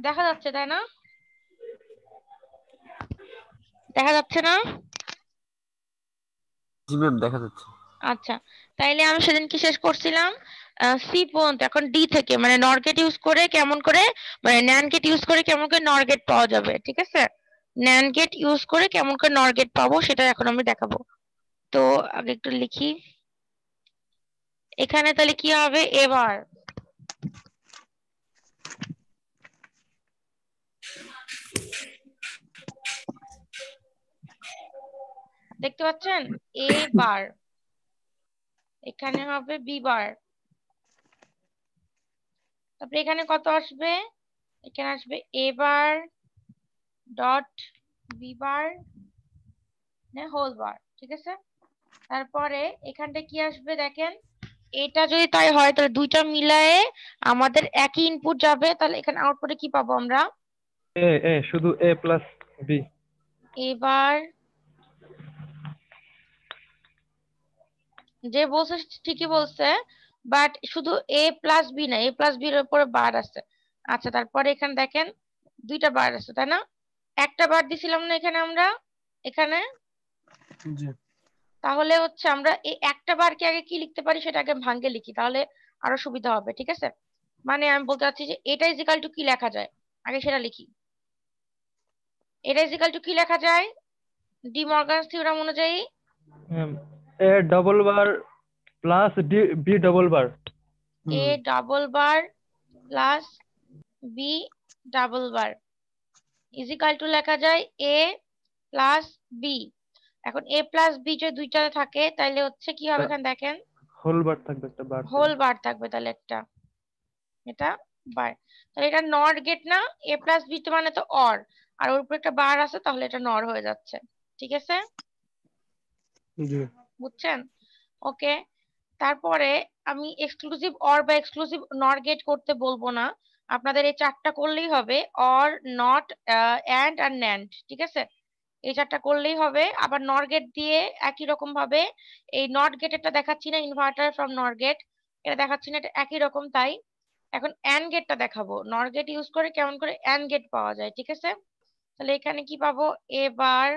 দেখা যাচ্ছে তাই না? দেখা যাচ্ছে না? জি ম্যাম, দেখা যাচ্ছে। আচ্ছা, তাইলে আমি সেদিন কি শেষ করছিলাম? সি পর্যন্ত। এখন ডি থেকে মানে নর গেট ইউজ করে কেমন করে, মানে ন্যান্ড গেট ইউজ করে কেমন করে নর গেট পাওয়া যাবে, ঠিক আছে? ন্যান্ড গেট ইউজ করে কেমন করে নর গেট পাবো সেটা এখন আমি দেখাবো। তো আগে একটু লিখি। এখানে তাহলে কি হবে এবার, দেখতে পাচ্ছেন? এ বার, এখানে হবে বি বার, তারপরে এখানে কত আসবে? এখানে আসবে a bar dot b bar whole bar, ঠিক আছে? তারপরে এখানটা কি আসবে দেখেন, এটা যদি তাই হয় তাহলে দুইটা মিলায়ে আমাদের একই ইনপুট যাবে, তাহলে এখানে আউটপুটে কি পাবো আমরা? শুধু এ প্লাস বি। এবার যে বলছে ঠিকই বলছে, বাট শুধু এ প্লাস বি না, এ প্লাস বির উপরে বার আছে। আচ্ছা, তারপরে এখানে দেখেন দুইটা বার আছে তাই না? একটা বার দিছিলাম না এখানে আমরা, এখানে? জি তাহলে হচ্ছে আমরা এই একটা বারকে আগে কি লিখতে পারি সেটা আগে ভাঙ্গে লিখি, তাহলে আরো সুবিধা হবে, ঠিক আছে? মানে আমি বলতে চাচ্ছি যে এটা ইজ ইকাল টু কি লেখা যায়, আগে সেটা লিখি। এটা ইজ ইকাল টু কি লেখা যায় ডি মর্গানস থিওরাম অনুযায়ী? A double bar plus the B double bar. A double bar plus B double bar is equal to লেখা যায় এ প্লাস বি। এখন এ প্লাস বি যদি দুইটাতে থাকে তাহলে হচ্ছে কি হবে এখানে দেখেন, হোল বার থাকবে, একটা বার হোল থাকবে। বার থাকবে, তাহলে একটা এটা বার। তাহলে এটা নট গেট না, এ প্লাস বি তো মানে তো অর, আর ওর উপর একটা বার আছে তাহলে এটা নর হয়ে যাচ্ছে, ঠিক আছে? জি বুঝছেন? ওকে। তারপরে আমি এক্সক্লুসিভ অর বা এক্সক্লুসিভ নর গেট করতে বলবো না, আপনাদের এই চারটা করলেই হবে, অর, নট, অ্যান্ড আর ন্যান্ড, ঠিক আছে? এই চারটা করলেই হবে। আবার নর গেট দিয়ে একই রকম ভাবে, এই নট গেটেরটা দেখাচ্ছি না, ইনভার্টার ফ্রম নর গেট এটা দেখাচ্ছি না, এটা একই রকম তাই। এখন অ্যান্ড গেটটা দেখাবো, নর গেট ইউজ করে কেমন করে অ্যান্ড গেট পাওয়া যায়, ঠিক আছে? তাহলে এখানে কি পাবো, এ বার,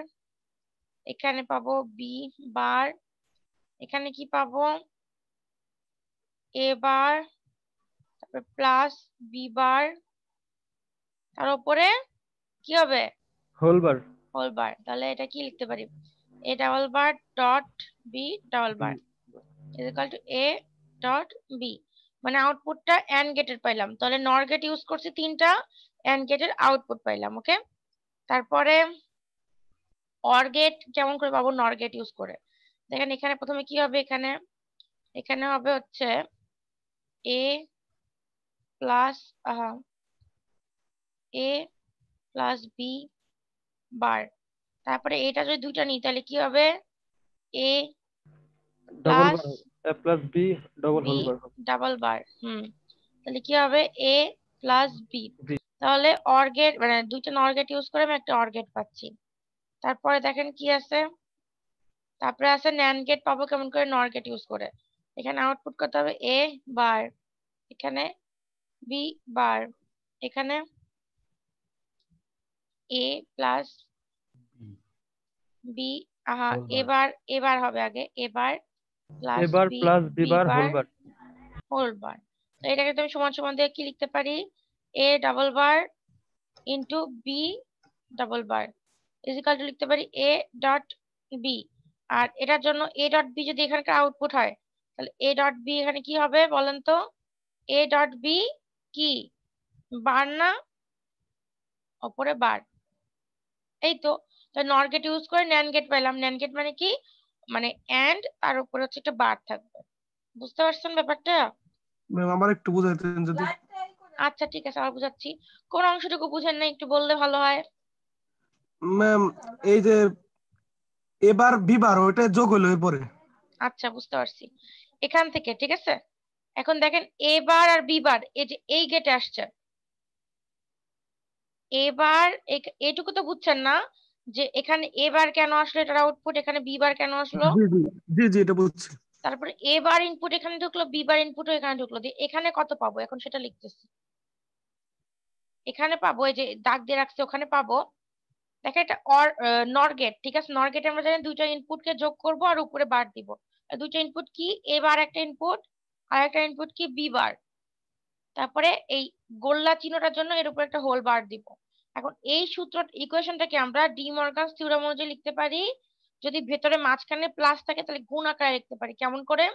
এখানে পাবো বি বার, এখানে কি পাবো, এ বার, তারপরে প্লাস বি বার, তার উপরে কি হবে, হোল বার। হোল বার। তাহলে এটা কি লিখতে পারি, A double bar dot B double B. Bar is equal to A dot B. মানে আউটপুটটা এন্ড গেটের পাইলাম, তাহলে নর গেট ইউজ করছি তিনটা, এন্ড গেটের আউটপুট পাইলাম, ওকে? তারপরে অর গেট কেমন করে পাবো নর গেট ইউজ করে, দেখেন এখানে প্রথমে কি হবে, এখানে এখানে হবে হচ্ছে A plus A plus B bar, তারপরে এটা যদি দুইটা নিই তাহলে কি হবে, A double plus bar, A plus B double B whole bar হবে। ডাবল বার, তাহলে কি হবে, এ প্লাস বি। বি। তাহলে অর গেট মানে দুইটা নর গেট ইউজ করে আমি একটা অর গেট পাচ্ছি। তারপরে দেখেন কি আছে, তারপরে আছে ন্যান্ড গেট পাবো কেমন করে নর গেট ইউজ করে, এখানে আউটপুট করতে হবে এ বার, এখানে বি বার, এখানে A plus B, whole bar. এবার এবার হবে আগে এবার প্লাস এবার B plus B B bar bar whole bar. Whole bar. তো এটাকে তুমি সমান সমান দিয়ে কি লিখতে পারি, A double bar into B double bar is equal to লিখতে পারি এ ডট বি। আর এটার জন্য এ ডট বি যদি এখানকার আউটপুট হয় তাহলে এ ডট বি এখানে কি হবে বলেন তো, এ ডট বি কি বার না, ওপরে বার, এই তো। নর গেট ইউজ করে ন্যান্ড গেট পেলাম, ন্যান্ড গেট মানে কি, মানে এন্ড তার উপরে হচ্ছে একটা বার থাকবে, বুঝতে পারছেন ব্যাপারটা? ম্যাম আমার একটু বুঝাইতেন যদি। আচ্ছা ঠিক আছে, আবার বুঝাচ্ছি। কোন অংশটুকু বুঝেন না একটু বললে ভালো হয়। ম্যাম এই যে এবার বিবার ওইটা যোগ হলো এরপরে। আচ্ছা বুঝতে পারছি, এখান থেকে ঠিক আছে। এখন দেখেন এ বার আর বি বার এই যে এই গেটে আসছে, এবার এইটুকু তো বুঝছেন না যে এখানে এ বার কেন আসলো, এটার আউটপুট এখানে বি বার কেন আসলো। জি জি জি জি এটা বুঝছি। তারপরে এ বার ইনপুট এখানে ঢুকলো, বি বার ইনপুটও এখানে ঢুকলো, দিয়ে এখানে কত পাবো এখন সেটা লিখতেছি। এখানে পাবো, এই যে দাগ দিয়ে রাখছি ওখানে পাবো। দেখেন এটা অর নর গেট, ঠিক আছে। নর গেটে আমরা জানি দুইটা ইনপুটকে যোগ করব আর উপরে বার দিব। দুইটা ইনপুট কি, এ বার একটা ইনপুট আর একটা ইনপুট কি বি বার। তারপরে এই গোল্লা চিহ্নটার জন্য এর উপর একটা হোল বার দিব। এখন এই সূত্র ইকুয়েশনটাকে আমরা ডি মর্গানস থিওরেম অনুযায়ী লিখতে পারি। যদি ভেতরে মাঝখানে প্লাস থাকে তাহলে গুণ আকারে লিখতে পারি। কেমন করে?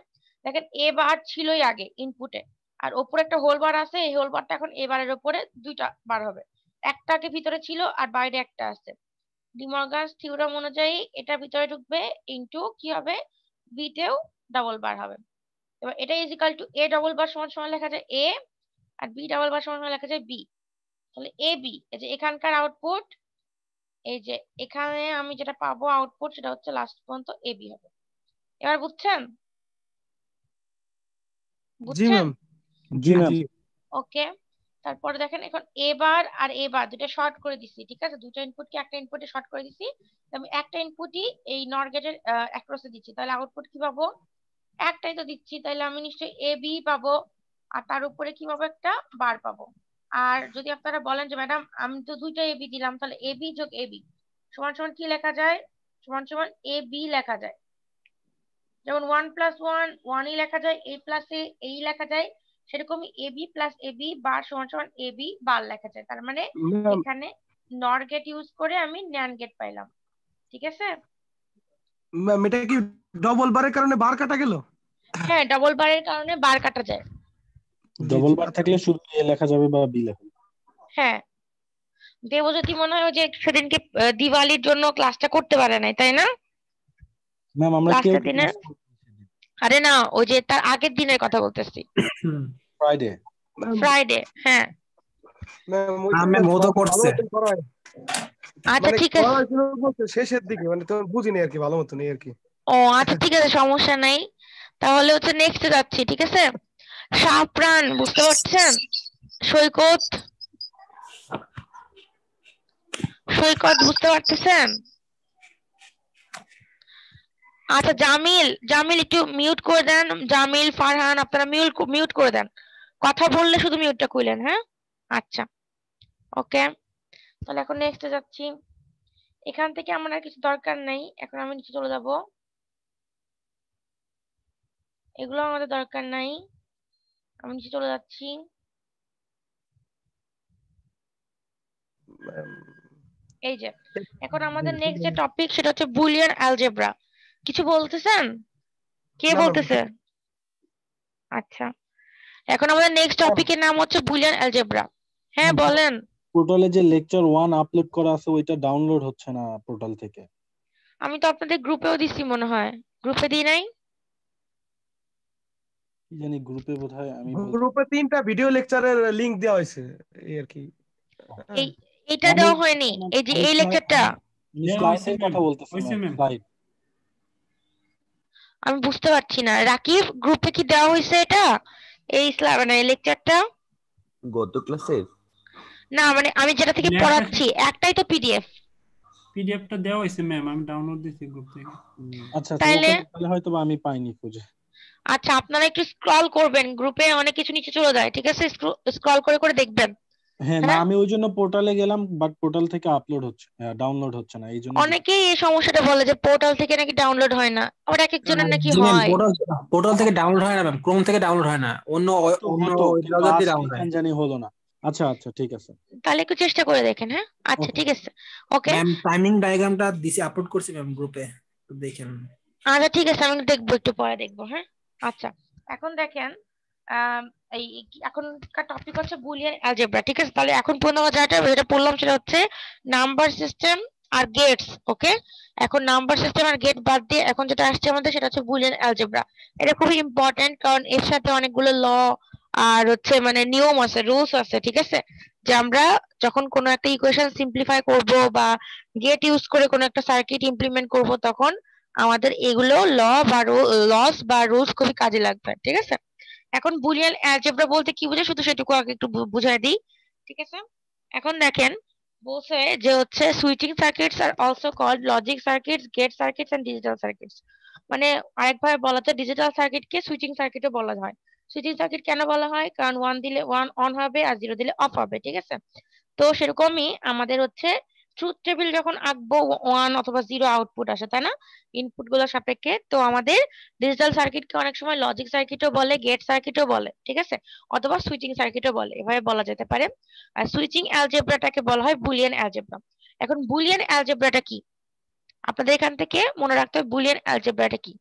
দেখেন এ বার ছিলই আগে ইনপুটে, আর ওপরে একটা হোল বার আছে, এই হোল বারটা এখন এ বারের উপরে দুইটা বার হবে। একটা আগে ভিতরে ছিল আর বাইরে একটা আছে। ডি মর্গানস থিওরেম অনুযায়ী এটা ভিতরে ঢুকবে, ইনটু কি হবে, বি তেও ডাবল বার হবে। এবার এটা is equal to A double বার সমান সমান লেখা যায় এ, আর বি ডাবল বার সমান সমান লেখা যায় বি। তাহলে এ বি, এই যে এখানকার আউটপুট, এই যে এখানে আমি যেটা পাবো আউটপুট সেটা হচ্ছে লাস্ট পর্যন্ত এ বি হবে। এবার বুঝছেন? জি বুঝছেন? ম্যাম। জি ম্যাম। ওকে। তারপরে দেখেন এখন এ বার আর এ বার দুটো শর্ট করে দিছি, ঠিক আছে। দুটো ইনপুটকে একটা ইনপুটে শর্ট করে দিছি। আমি একটা ইনপুটই এই নর গেটের অ্যাক্রসে দিচ্ছি, তাহলে আউটপুট কি পাবো? একটাই তো দিচ্ছি, তাহলে আমি নিশ্চয়ই এ বি পাবো, আর তার উপরে কি পাবো, একটা বার পাবো। আর যদি আপনারা বলেন যে ম্যাডাম আমি তো দুইটা এ বি দিলাম, তাহলে এ বি যোগ এ বি সমান সমান কি লেখা যায়? সমান সমান এ বি লেখা যায়। যেমন 1+1 1ই লেখা যায়, a প্লাস এ এই লেখা যায়, সেরকমই A B plus A B বার সমান সমান এ বি বার লেখা যায়। তার মানে ম্যাম এখানে নর গেট ইউজ করে আমি ন্যান্ড গেট পাইলাম, ঠিক আছে। ম্যাম এটা কি ডবল বারের কারণে বার কাটা গেল? হ্যাঁ, ডাবল বারের কারণে বার কাটা যায়। G double G. বার থাকলে শুধু এ লেখা যাবে বা বি লেখা যাবে। হ্যাঁ, দেবজ্যোতি মনে হয় ওই যে সেদিনকে দিওয়ালির জন্য ক্লাসটা করতে পারে নাই, তাই না? ম্যাম আমরা কেউ ক্লাসটা দিনের, আরে না, ওই যে তার আগের দিনের কথা বলতেছি, ফ্রাইডে। Ma'am Friday. হ্যাঁ, ম্যাম ও তো করছে। আচ্ছা মানে ঠিক আছে। করাইছিল বলতে শেষের দিকে, মানে তো বুঝিনি আর কি ভালো মতো নেই আর কি। ও আচ্ছা ঠিক আছে, সমস্যা নাই। তাহলে হচ্ছে নেক্সটে যাচ্ছি, ঠিক আছে। শাহপ্রাণ বুঝতে পারছেন? সৈকত, সৈকত বুঝতে পারতেছেন? আচ্ছা জামিল, জামিল একটু মিউট করে দেন। জামিল, ফারহান আপনারা মিউট করে দেন। কথা বললে শুধু মিউটটা খুলেন, হ্যাঁ? আচ্ছা, ওকে। তাহলে এখন নেক্সটে যাচ্ছি। এখান থেকে আমার আর কিছু দরকার নেই, এখন আমি নিচে চলে যাব। এগুলো আমাদের দরকার নাই, আমি নিচে চলে যাচ্ছি। এই যে এখন আমাদের নেক্সট যে টপিক সেটা হচ্ছে বুলিয়ান অ্যালজেব্রা। কিছু বলতেছেন? কে না ম্যাম। বলতেছে? আচ্ছা, এখন আমাদের নেক্সট টপিকের নাম হচ্ছে বুলিয়ান অ্যালজেব্রা। হ্যাঁ বলেন। পোর্টালে যে লেকচার 1 আপলোড করা আছে ওইটা ডাউনলোড হচ্ছে না পোর্টাল থেকে। আমি তো আপনাদের গ্রুপেও দিছি মনে হয়, গ্রুপে দিই নাই? কি জানি গ্রুপে বোধহয় আমি গ্রুপে 3টা ভিডিও লেকচারের লিংক দেওয়া হয়েছে এই আর কি। এই এটা দেওয়া হয়নি, এই যে এই লেকচারটা। স্লাইডের কথা বলতেছি ম্যাম, স্লাইড। আমি বুঝতে পারছি না, রাকিব গ্রুপে কি দেওয়া হয়েছে এটা, এই মানে লেকচারটা? গত ক্লাসের না মানে আমি যেটা থেকে পড়াচ্ছি একটাই তো পিডিএফ। পিডিএফটা দেওয়া হয়েছে ম্যাম, আমি ডাউনলোড দিয়েছি গ্রুপ থেকে। আচ্ছা তাইলে তাহলে হয়তো বা আমি পাইনি খুঁজে। আচ্ছা, আপনারা একটু স্ক্রল করবেন, গ্রুপে অনেক কিছু নিচে চলে যায়, ঠিক আছে। স্ক্রল করে করে দেখবেন। হ্যাঁ না আমি ওই জন্য পোর্টালে গেলাম, বাট পোর্টাল থেকে আপলোড হচ্ছে, ডাউনলোড হচ্ছে না, এই জন্য। অনেকেই এই সমস্যাটা বলে যে পোর্টাল থেকে নাকি ডাউনলোড হয় না, আবার এক একজনের নাকি হয়। পোর্টাল থেকে ডাউনলোড হয় না ম্যাম, ক্রোম থেকে ডাউনলোড হয় না, অন্য ব্রাউজার দিয়ে ডাউনলোড হয়। জানি হলো না। আচ্ছা আচ্ছা ঠিক আছে, তাহলে একটু চেষ্টা করে দেখেন। হ্যাঁ আচ্ছা ঠিক আছে, ওকে ম্যাম টাইমিং ডায়াগ্রামটা দিছি, আপলোড করছি ম্যাম গ্রুপে, তো দেখেন। আচ্ছা ঠিক আছে, আমি দেখবো, একটু পরে দেখবো। হ্যাঁ আচ্ছা, এখন দেখেন এই এখনকার টপিক হচ্ছে বুলিয়ান অ্যালজেব্রা, ঠিক আছে। তাহলে এখন পর্যন্ত আমরা যেটা পড়লাম সেটা হচ্ছে নাম্বার সিস্টেম আর গেটস, ওকে। এখন নাম্বার সিস্টেম আর গেট বাদ দিয়ে এখন যেটা আসছে আমাদের সেটা হচ্ছে বুলিয়ান অ্যালজেব্রা। এটা খুবই ইম্পর্টেন্ট, কারণ এর সাথে অনেকগুলো ল আর হচ্ছে মানে নিয়ম আছে, রুলস আছে, ঠিক আছে। যে আমরা যখন কোনো একটা ইকুয়েশন সিম্পলিফাই করব বা গেট ইউজ করে কোনো একটা সার্কিট ইমপ্লিমেন্ট করব, তখন আমাদের এগুলো লস বা রুলস খুবই কাজে লাগবে, ঠিক আছে। এখন বুলিয়ান অ্যালজেব্রা বলতে কি বোঝায় শুধু সেটুকু আগে একটু বুঝাই দিই, ঠিক আছে। এখন দেখেন বলছে যে হচ্ছে সুইচিং সার্কিটস আর also called logic circuits, gate circuits and digital circuits. মানে আরেকভাবে বলা যায় ডিজিটাল সার্কিটকে সুইচিং সার্কিটও বলা হয়। সুইচিং সার্কিট কেন বলা হয়? কারণ 1 দিলে 1 অন হবে আর 0 দিলে অফ হবে, ঠিক আছে। তো সেরকমই আমাদের হচ্ছে ট্রুথ টেবিল যখন আঁকবো 1 অথবা 0 আউটপুট আসে তাই না ইনপুট গুলোর সাপেক্ষে। তো আমাদের ডিজিটাল সার্কিটকে অনেক সময় লজিক সার্কিটও বলে, গেট সার্কিটও বলে, ঠিক আছে, অথবা সুইচিং সার্কিটও বলে, এভাবে বলা যেতে পারে। আর সুইচিং অ্যালজেব্রাটাকে বলা হয় বুলিয়ান অ্যালজেব্রা। এখন বুলিয়ান অ্যালজেব্রাটা কি আপনাদের এখান থেকে মনে রাখতে হবে, বুলিয়ান অ্যালজেব্রাটা কি।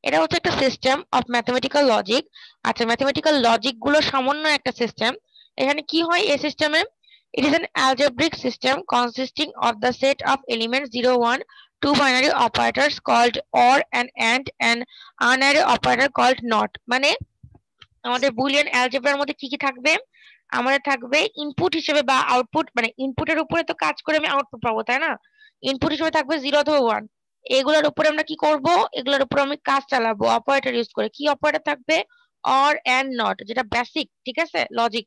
এটা হচ্ছে একটা সিস্টেম অফ ম্যাথমেটিক্যাল লজিক। আচ্ছা, ম্যাথমেটিক্যাল লজিক গুলো সমন্বয় একটা সিস্টেম। এখানে কি হয় এই সিস্টেমে? It is an algebraic system consisting of the set of elements 0, 1, two binary operators called OR and AND, and unary operator called NOT। মানে আমাদের বুলিয়ান অ্যালজেব্রার মধ্যে কি কি থাকবে? আমাদের থাকবে ইনপুট হিসেবে বা আউটপুট, মানে ইনপুটের উপরে তো কাজ করে আমি আউটপুট পাবো তাই না। ইনপুট হিসেবে থাকবে 0 অথবা 1। এগুলোর উপরে আমরা কি করব? এগুলোর উপরে আমি কাজ চালাবো অপারেটর ইউজ করে। কি অপারেটর থাকবে? অর এন্ড নট, যেটা বেসিক, ঠিক আছে, লজিক,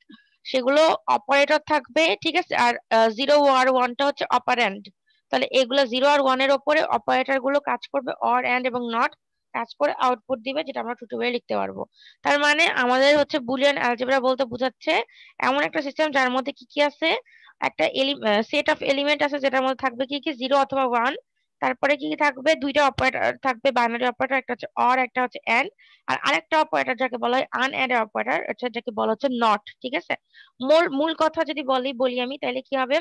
সেগুলো অপারেটর থাকবে, ঠিক আছে। আর 0 আর 1টা হচ্ছে অপারেন্ড। তাহলে এগুলো 0 আর 1 এর উপরে অপারেটর গুলো কাজ করবে, অর এন্ড এবং নট কাজ করে আউটপুট দিবে, যেটা আমরা টুটুবে লিখতে পারবো। তার মানে আমাদের হচ্ছে বুলিয়ান অ্যালজেব্রা বলতে বোঝাচ্ছে এমন একটা সিস্টেম যার মধ্যে কি কি আছে, একটা সেট অফ এলিমেন্ট আছে যেটার মধ্যে থাকবে কি কি 0 অথবা 1। তারপরে কি কি থাকবে? দুইটা অপারেটর থাকবে, বাইনারি অপারেটর, একটা হচ্ছে অর, একটা হচ্ছে এন্ড। আর আরেকটা অপারেটর যাকে বলা হয় আনএন্ড অপারেটর, যাকে বলা হচ্ছে নট, ঠিক আছে। মূল মূল কথা যদি বলি আমি, তাহলে কি হবে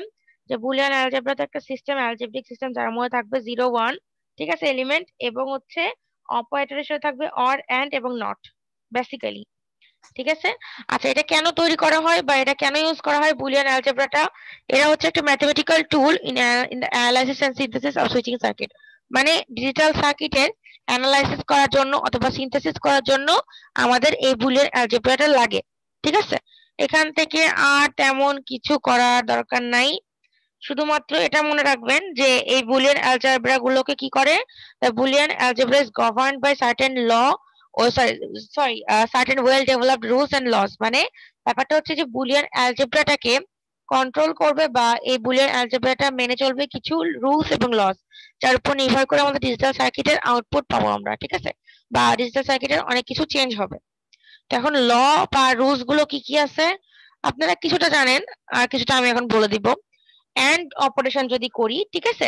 যে বুলিয়ান অ্যালজেব্রা তো একটা সিস্টেম, অ্যালজেব্রিক সিস্টেম, যার মধ্যে থাকবে 0, 1, ঠিক আছে, এলিমেন্ট, এবং হচ্ছে অপারেটরের সাথে থাকবে অর, এন্ড এবং নট বেসিক্যালি, ঠিক আছে। আচ্ছা, এটা কেন তৈরি করা হয় বা এটা কেন ইউজ করা হয় বুলিয়ান অ্যালজেব্রাটা? এটা হচ্ছে একটা mathematical tool in the analysis and synthesis of switching circuit. মানে ডিজিটাল সার্কিটের অ্যানালাইসিস করার জন্য অথবা সিনথেসিস করার জন্য আমাদের এই বুলিয়ান অ্যালজেব্রাটা লাগে, ঠিক আছে। এখান থেকে আর তেমন কিছু করার দরকার নাই, শুধুমাত্র এটা মনে রাখবেন যে এই বুলিয়ান অ্যালজেব্রা গুলোকে কি করে, the Boolean algebra is governed by certain law, oh sorry certain well developed rules and laws. মানে ব্যাপারটা হচ্ছে যে বুলিয়ান অ্যালজেব্রাটাকে কন্ট্রোল করবে বা এই বুলিয়ান অ্যালজেব্রাটা মেনে চলবে কিছু রুলস এবং লস, যার উপর নির্ভর করে আমাদের ডিজিটাল সার্কিটের আউটপুট পাবো আমরা, ঠিক আছে, বা ডিজিটাল সার্কিটের অনেক কিছু চেঞ্জ হবে। তো এখন ল বা রুলস গুলো কি কি আছে আপনারা কিছুটা জানেন, আর কিছুটা আমি এখন বলে দিব। এন্ড অপারেশন যদি করি, ঠিক আছে,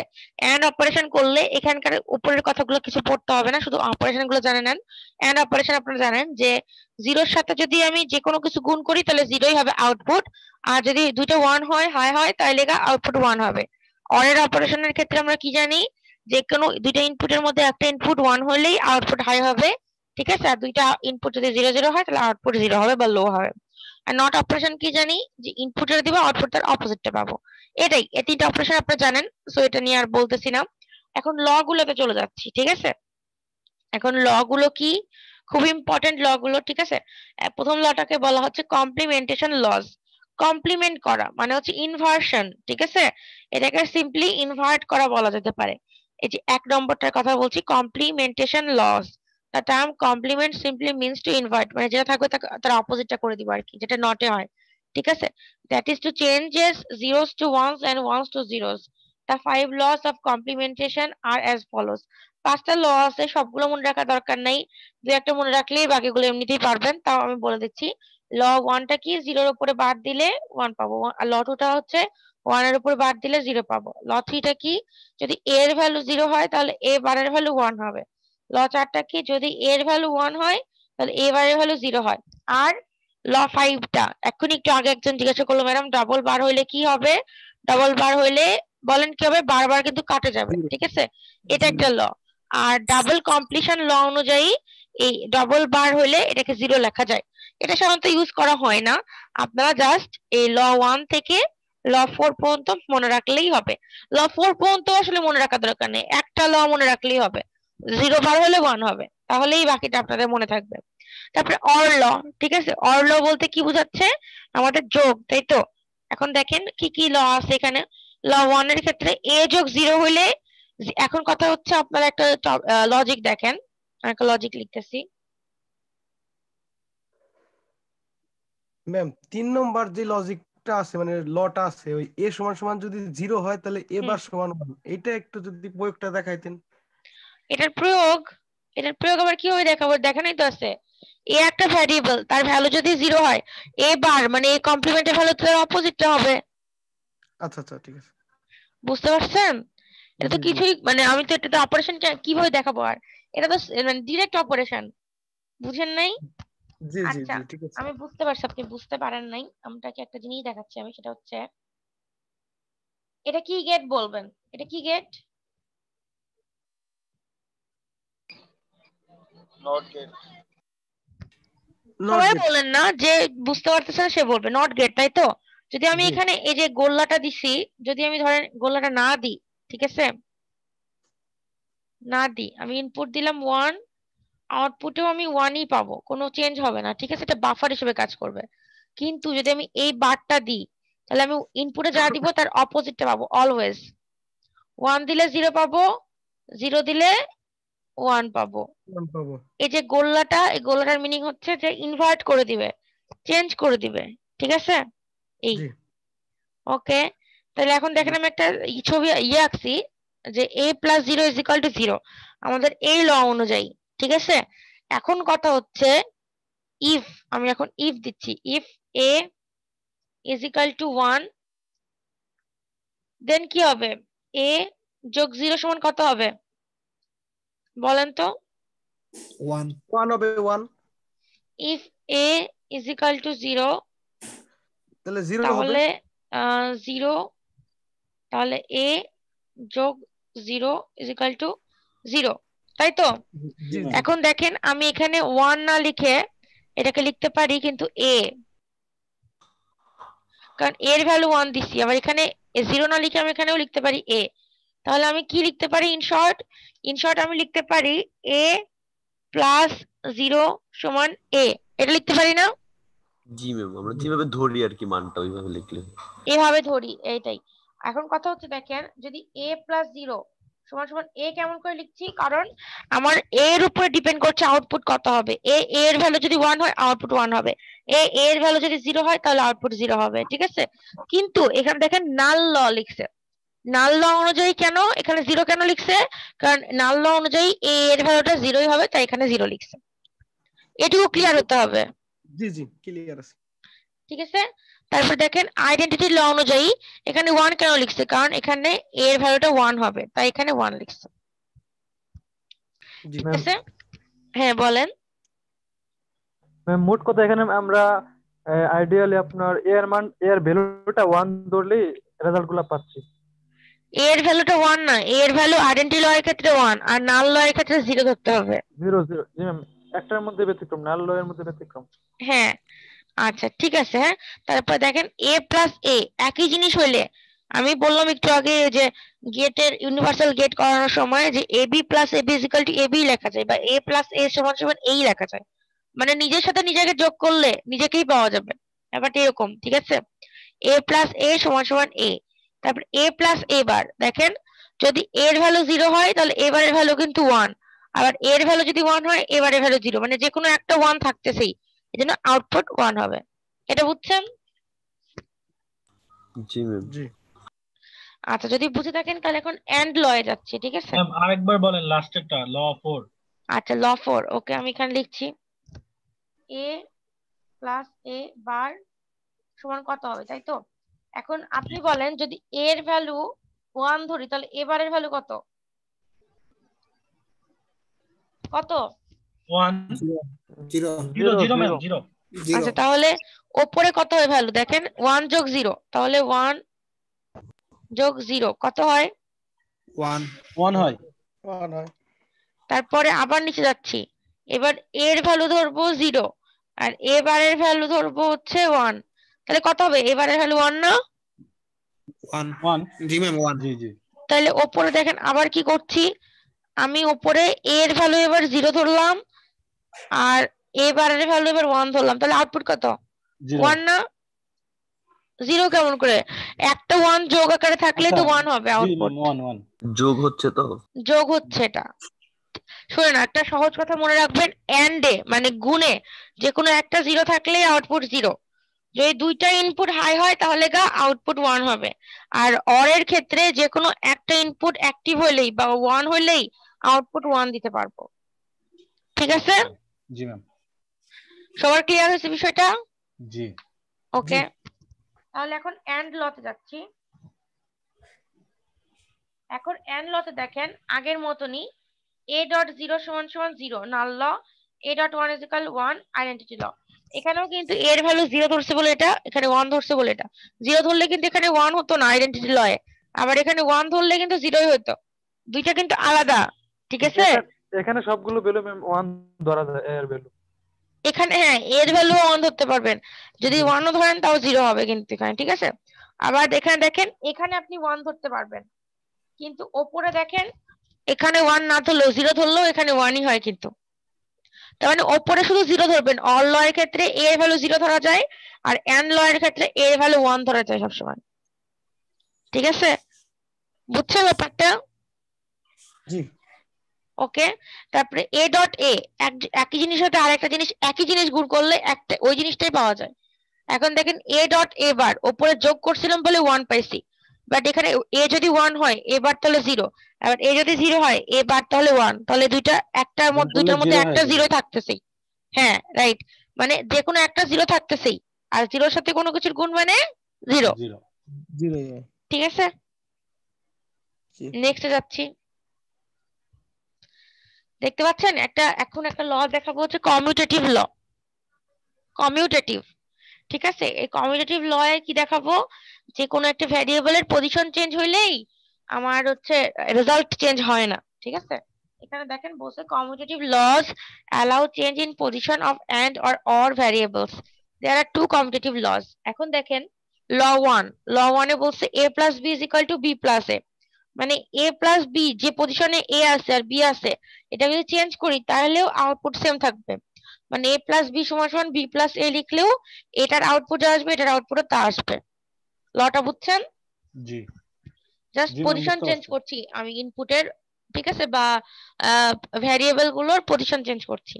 এন্ড অপারেশন করলে এখানকার উপরের কথাগুলো কিছু পড়তে হবে না, শুধু অপারেশন গুলো জানে নেন। এন্ড অপারেশন আপনারা জানেন যে 0-র সাথে যদি আমি যে কোনো কিছু গুণ করি তাহলে 0ই হবে আউটপুট, আর যদি দুইটা 1 হয়, হাই হয়, তাহলে আউটপুট 1 হবে। অরের অপারেশনের ক্ষেত্রে আমরা কি জানি, যে কোনো দুইটা ইনপুটের মধ্যে একটা ইনপুট 1 হলেই আউটপুট হাই হবে, ঠিক আছে, আর দুইটা ইনপুট যদি 0, 0 হয় তাহলে আউটপুট 0 হবে বা লো হবে। আর নট অপারেশন কি জানি, যে ইনপুটের দিবা আউটপুট তার অপোজিটটা পাবো। এটাই, এই তিনটা অপারেশন আপনারা জানেন, সো এটা নিয়ে আর বলতেছি না। এখন ল গুলোতে চলে যাচ্ছি, ঠিক আছে। এখন ল গুলো কি, খুব ইম্পর্টেন্ট ল গুলো, ঠিক আছে। প্রথম লটাকে বলা হচ্ছে কমপ্লিমেন্টেশন লস। কমপ্লিমেন্ট করা মানে হচ্ছে ইনভার্সন, ঠিক আছে, এটাকে সিম্পলি ইনভার্ট করা বলা যেতে পারে। এই যে 1 নম্বরটার কথা বলছি, কমপ্লিমেন্টেশন loss. The term complement simply means to invert, মানে যেটা থাকবে তার অপোজিটটা করে দিব আর কি, যেটা নটে হয়, ঠিক আছে। That is to changes zeros to ones and ones to zeros. The 5 laws of complementation are as follows. 5টা ল আছে, সবগুলো মনে রাখার দরকার নাই, দুই একটা মনে রাখলেই বাকিগুলো এমনিতেই পারবেন। তাও আমি বলে দিচ্ছি। ল 1টা কি, 0-র উপরে বার দিলে 1 পাবো। আর ল 2টা হচ্ছে 1 এর উপরে বার দিলে 0 পাবো। ল 3টা কি, যদি a এর ভ্যালু 0 হয় তাহলে a বারের ভ্যালু 1 হবে। ল 4টা কি, যদি a এর ভ্যালু 1 হয় তাহলে a বারের ভ্যালু 0 হয়। আর ল 5টা এখন একটু আগে একজন জিজ্ঞাসা করলো, ম্যাডাম ডাবল বার হইলে কি হবে? ডাবল বার হইলে বলেন কি হবে? বারবার কিন্তু কাটে যাবে, ঠিক আছে, এটা একটা ল। আর ডাবল কমপ্লিশন ল অনুযায়ী এই ডাবল বার হইলে এটাকে 0 লেখা যায়। এটা সাধারণত ইউজ করা হয় না, আপনারা জাস্ট এই ল 1 থেকে ল 4 পর্যন্ত মনে রাখলেই হবে। ল 4 পর্যন্ত আসলে মনে রাখার দরকার নেই, একটা ল মনে রাখলেই হবে। 0 বার হলে 1 হবে, তাহলেই বাকিটা আপনাদের মনে থাকবে। তারপরে অর ল, ঠিক আছে, অর ল বলতে কি বোঝাচ্ছে? আমাদের যোগ, তাই তো। এখন দেখেন কি কি ল আছে এখানে। ল 1 এর ক্ষেত্রে a যোগ 0 হইলে, এখন কথা হচ্ছে আপনারা একটা লজিক দেখেন, একটা লজিক লিখতেছি। ম্যাম 3 নম্বর যে লজিকটা আছে মানে লটা আছে, ওই a সমান সমান যদি 0 হয় তাহলে a বার সমান 1, এটা একটু যদি প্রয়োগটা দেখাইতেন। এটার প্রয়োগ আবার কিভাবে দেখাবো? দেখানোই তো আছে। এ একটা ভ্যারিয়েবল, তার ভ্যালু যদি 0 হয়, এ বার মানে এ কমপ্লিমেন্টের ভ্যালু তার অপোজিটটা হবে। আচ্ছা আচ্ছা ঠিক আছে। বুঝতে পারছেন? এটা তো জি জি কিছুই মানে আমি তো এটা অপারেশন কিভাবে দেখাবো আর? এটা তো মানে ডিরেক্ট অপারেশন। বুঝেন নাই? জি জি আচ্ছা, জি ঠিক আছে। আমি বুঝতে পারছি আপনি বুঝতে পারেন নাই। আপনাকে একটা জিনিস দেখাচ্ছি আমি, সেটা হচ্ছে এটা কি গেট বলবেন? এটা কি গেট? নট সবাই গেট। বলেন না, যে বুঝতে পারতেছে না সে বলবে নট গেট, তাই তো? যদি আমি জি এখানে এই যে গোল্লাটা দিছি, যদি আমি ধরেন গোল্লাটা না দিই, ঠিক আছে? না দিই, আমি ইনপুট দিলাম 1, আউটপুটেও আমি 1ই পাবো, কোনো চেঞ্জ হবে না, ঠিক আছে? এটা বাফার হিসেবে কাজ করবে। কিন্তু যদি আমি এই বারটা দিই, তাহলে আমি ইনপুটে যা দিব তার অপোজিটটা পাবো অলওয়েজ। 1 দিলে 0 পাবো, 0 দিলে 1 পাবো। কোন পাবো? এই যে গোল্লাটা, এই গোল্লাটার মিনিং হচ্ছে যে ইনভার্ট করে দিবে, চেঞ্জ করে দিবে, ঠিক আছে? এই জি ওকে। তাহলে এখন দেখেন আমি একটা ছবি আঁকছি যে a plus 0 is equal two 0, আমাদের এই ল অনুযায়ী, ঠিক আছে? এখন কথা হচ্ছে ইফ, আমি এখন ইফ দিচ্ছি, if a is equal to 1, দেন কি হবে? a যোগ 0 সমান কত হবে বলেন তো? 1 1 হবে 1, if a is equal two 0, তাহলে 0 হবে। তাহলে 0, তাহলে a যোগ 0 ইজ ইকুয়াল টু 0, তাই তো? জি জি এখন দেখেন আমি এখানে 1 না লিখে এটাকে লিখতে পারি কিন্তু a, কারণ a এর ভ্যালু 1 দিছি। আবার এখানে 0 না লিখে আমি এখানেও লিখতে পারি a। তাহলে আমি কি লিখতে পারি ইন শর্ট আমি লিখতে পারি a প্লাস 0 সমান a, এটা লিখতে পারি না? জি ম্যাম, আমরা যেভাবে ধরি আর কি মানটা ওইভাবে লিখলে। এভাবে ধরি, এইটাই। এখন কথা হচ্ছে দেখেন, যদি a প্লাস 0 সমান সমান a কেমন করে লিখছি, কারণ আমার a এর উপরে ডিপেন্ড করছে আউটপুট কত হবে। a এর ভ্যালু যদি 1 হয় আউটপুট 1 হবে, a এর ভ্যালু যদি 0 হয় তাহলে আউটপুট 0 হবে, ঠিক আছে? কিন্তু এখানে দেখেন নাল ল লিখছে। নাল ল অনুযায়ী কেন এখানে 0 কেন লিখছে? কারণ নাল ল অনুযায়ী a এর ভ্যালুটা 0ই হবে, তাই এখানে 0 লিখছে। এটুকু ক্লিয়ার হতে হবে, জি জি ক্লিয়ার আছে। ঠিক আছে? তারপর দেখেন আইডেন্টিটি ল অনুযায়ী এখানে 1 কেন লিখছে, কারণ এখানে a এর ভ্যালুটা 1 হবে, তাই এখানে 1 লিখছে, জি ঠিক আছে? হ্যাঁ বলেন। মোট কথা এখানে আমরা আইডিয়ালি আপনার এর মান এর ভ্যালুটা 1 ধরলেই রেজাল্ট গুলা পাচ্ছি। a এর ভ্যালুটা 1 না, a এর ভ্যালু আইডেন্টিটি ল এর ক্ষেত্রে 1 আর নাল ল এর ক্ষেত্রে 0 ধরতে হবে। 0 0 জি ম্যাম, একটার মধ্যে ব্যতিক্রম, নাল লয়ের মধ্যে ব্যতিক্রম। হ্যাঁ আচ্ছা ঠিক আছে। হ্যাঁ, তারপর দেখেন a প্লাস a একই জিনিস হইলে, আমি বললাম একটু আগে যে গেটের ইউনিভার্সাল গেট করানোর সময় যে ab plus ab is equal two ab লেখা যায়, বা a প্লাস a সমান সমান এই লেখা যায়, মানে নিজের সাথে নিজেকে যোগ করলে নিজেকেই পাওয়া যাবে, ব্যাপারটা এরকম, ঠিক আছে? a প্লাস a সমান সমান a, তারপর a প্লাস a বার, দেখেন যদি a এর ভ্যালু 0 হয় তাহলে a বারের ভ্যালু কিন্তু 1, আবার a এর ভ্যালু যদি 1 হয় a বারের ভ্যালু 0, মানে যে কোনো একটা 1 থাকতেছেই, এজন্য আউটপুট 1 হবে। এটা বুঝছেন? জি ম্যাম। জি আচ্ছা, যদি বুঝে থাকেন তাহলে এখন এন্ড ল এ যাচ্ছি, ঠিক আছে? ম্যাম আরেকবার বলেন লাস্টেরটা ল 4। আচ্ছা ল 4, ওকে আমি এখানে লিখছি a প্লাস a বার সমান কত হবে, তাই তো? এখন আপনি বলেন যদি a এর ভ্যালু 1 ধরি তাহলে a বারের ভ্যালু কত কত? 1 0 0 0 ম্যাম 0। আচ্ছা তাহলে ওপরে কত হয় ভ্যালু, দেখেন 1 যোগ 0, তাহলে 1 যোগ 0 কত হয়? 1 1 হয়। 1 হয়। তারপরে আবার নিচে যাচ্ছি, এবার এর ভ্যালু ধরবো 0 আর এ বারের ভ্যালু ধরবো হচ্ছে 1, তাহলে কত হবে? এ বারের ভ্যালু 1 না? 1 1 জি ম্যাম 1 জি জি তাহলে ওপরে দেখেন আবার কি করছি, আমি ওপরে এর ভ্যালু এবার 0 ধরলাম আর এ বারের ভ্যালু এবার 1 ধরলাম, তাহলে আউটপুট কত? 0। 1 না? 0 কেমন করে? একটা 1 যোগ আকারে থাকলে তো 1 হবে জি আউটপুট, ম্যাম 1 1। যোগ হচ্ছে তো। যোগ হচ্ছে এটা। শুনেন একটা সহজ কথা মনে রাখবেন, এন্ড এ মানে গুণে যে কোনো একটা 0 থাকলে আউটপুট 0, যদি দুইটা ইনপুট হাই হয় তাহলে গা আউটপুট 1 হবে, আর অর এর ক্ষেত্রে যে কোনো একটা ইনপুট অ্যাক্টিভ হইলেই বা 1 হইলেই আউটপুট 1 দিতে পারবো, ঠিক আছে? জি ম্যাম সবার ক্লিয়ার হয়েছে বিষয়টা? জি ওকে, তাহলে এখন এন্ড লতে যাচ্ছি। এখন এন্ড লতে দেখেন আগের মতনই a ডট 0 সমান সমান 0 null law, a dot 1 is equal 1 identity law. এখানেও কিন্তু এর ভ্যালু 0 ধরছে বলে এটা, এখানে 1 ধরছে বলে এটা। 0 ধরলে কিন্তু এখানে 1 হতো না আইডেন্টিটি লয়ে, আবার এখানে 1 ধরলে কিন্তু 0ই হতো। দুইটা কিন্তু আলাদা, ঠিক আছে? এখানে সবগুলো ভ্যালু ম্যাম 1 ধরা যায় এর ভ্যালু। এখানে হ্যাঁ এর ভ্যালু 1 ধরতে পারবেন, যদি 1 ও ধরেন তাও 0 হবে কিন্তু এখানে, ঠিক আছে? আবার এখানে দেখেন এখানে আপনি 1 ধরতে পারবেন, কিন্তু ওপরে দেখেন এখানে 1 না ধরলেও 0 ধরলেও এখানে 1ই হয় কিন্তু। তার মানে ওপরে শুধু 0 ধরবেন, অল ল এর ক্ষেত্রে a এর ভ্যালু 0 ধরা যায়, আর এন্ড ল এর ক্ষেত্রে a এর ভ্যালু 1 ধরা যায় সবসময়, ঠিক আছে? বুঝছেন ব্যাপারটা? জি ওকে। তারপরে a ডট a, একই জিনিসের সাথে আরেকটা জিনিস, একই জিনিস গুণ করলে একটা ওই জিনিসটাই পাওয়া যায়। এখন দেখেন a ডট a বার উপরে যোগ করছিলাম বলে 1 পাইছি, বাট এখানে a যদি 1 হয় a বার তাহলে 0, আবার a যদি 0 হয় a বার তাহলে 1, তাহলে দুইটার মধ্যে একটা 0 থাকতেছেই। হ্যাঁ রাইট, মানে যে কোনো একটা 0 থাকতেছেই, আর 0-র সাথে কোনো কিছুর গুণ মানে 0, 0 ঠিক আছে? নেক্সটে যাচ্ছি। দেখতে পাচ্ছেন এখন একটা ল দেখাবো হচ্ছে কমিউটেটিভ ল। কমিউটেটিভ, ঠিক আছে? এই কমিউটেটিভ ল এ কি দেখাবো, যে কোনো একটা ভ্যারিয়েবলের পজিশন চেঞ্জ হইলেই আমার হচ্ছে রেজাল্ট চেঞ্জ হয় না, ঠিক আছে? এখানে দেখেন বলছে commutative laws allow change in position of and or variables, there are two commutative laws. এখন দেখেন ল 1, ল 1 এ বলছে a plus b is equal to b plus a, মানে a প্লাস b যে পজিশনে a আছে আর b আছে এটা যদি চেঞ্জ করি তাহলেও আউটপুট সেম থাকবে। মানে a প্লাস b সমান সমান b প্লাস a লিখলেও এটার আউটপুট আসবে, এটার আউটপুটও তা আসবে। লটা বুঝছেন? জি জাস্ট জি ম্যাম পজিশন বুঝতে চেঞ্জ পারছি। করছি আমি ইনপুটের, ঠিক আছে, বা ভ্যারিয়েবল গুলোর পজিশন চেঞ্জ করছি।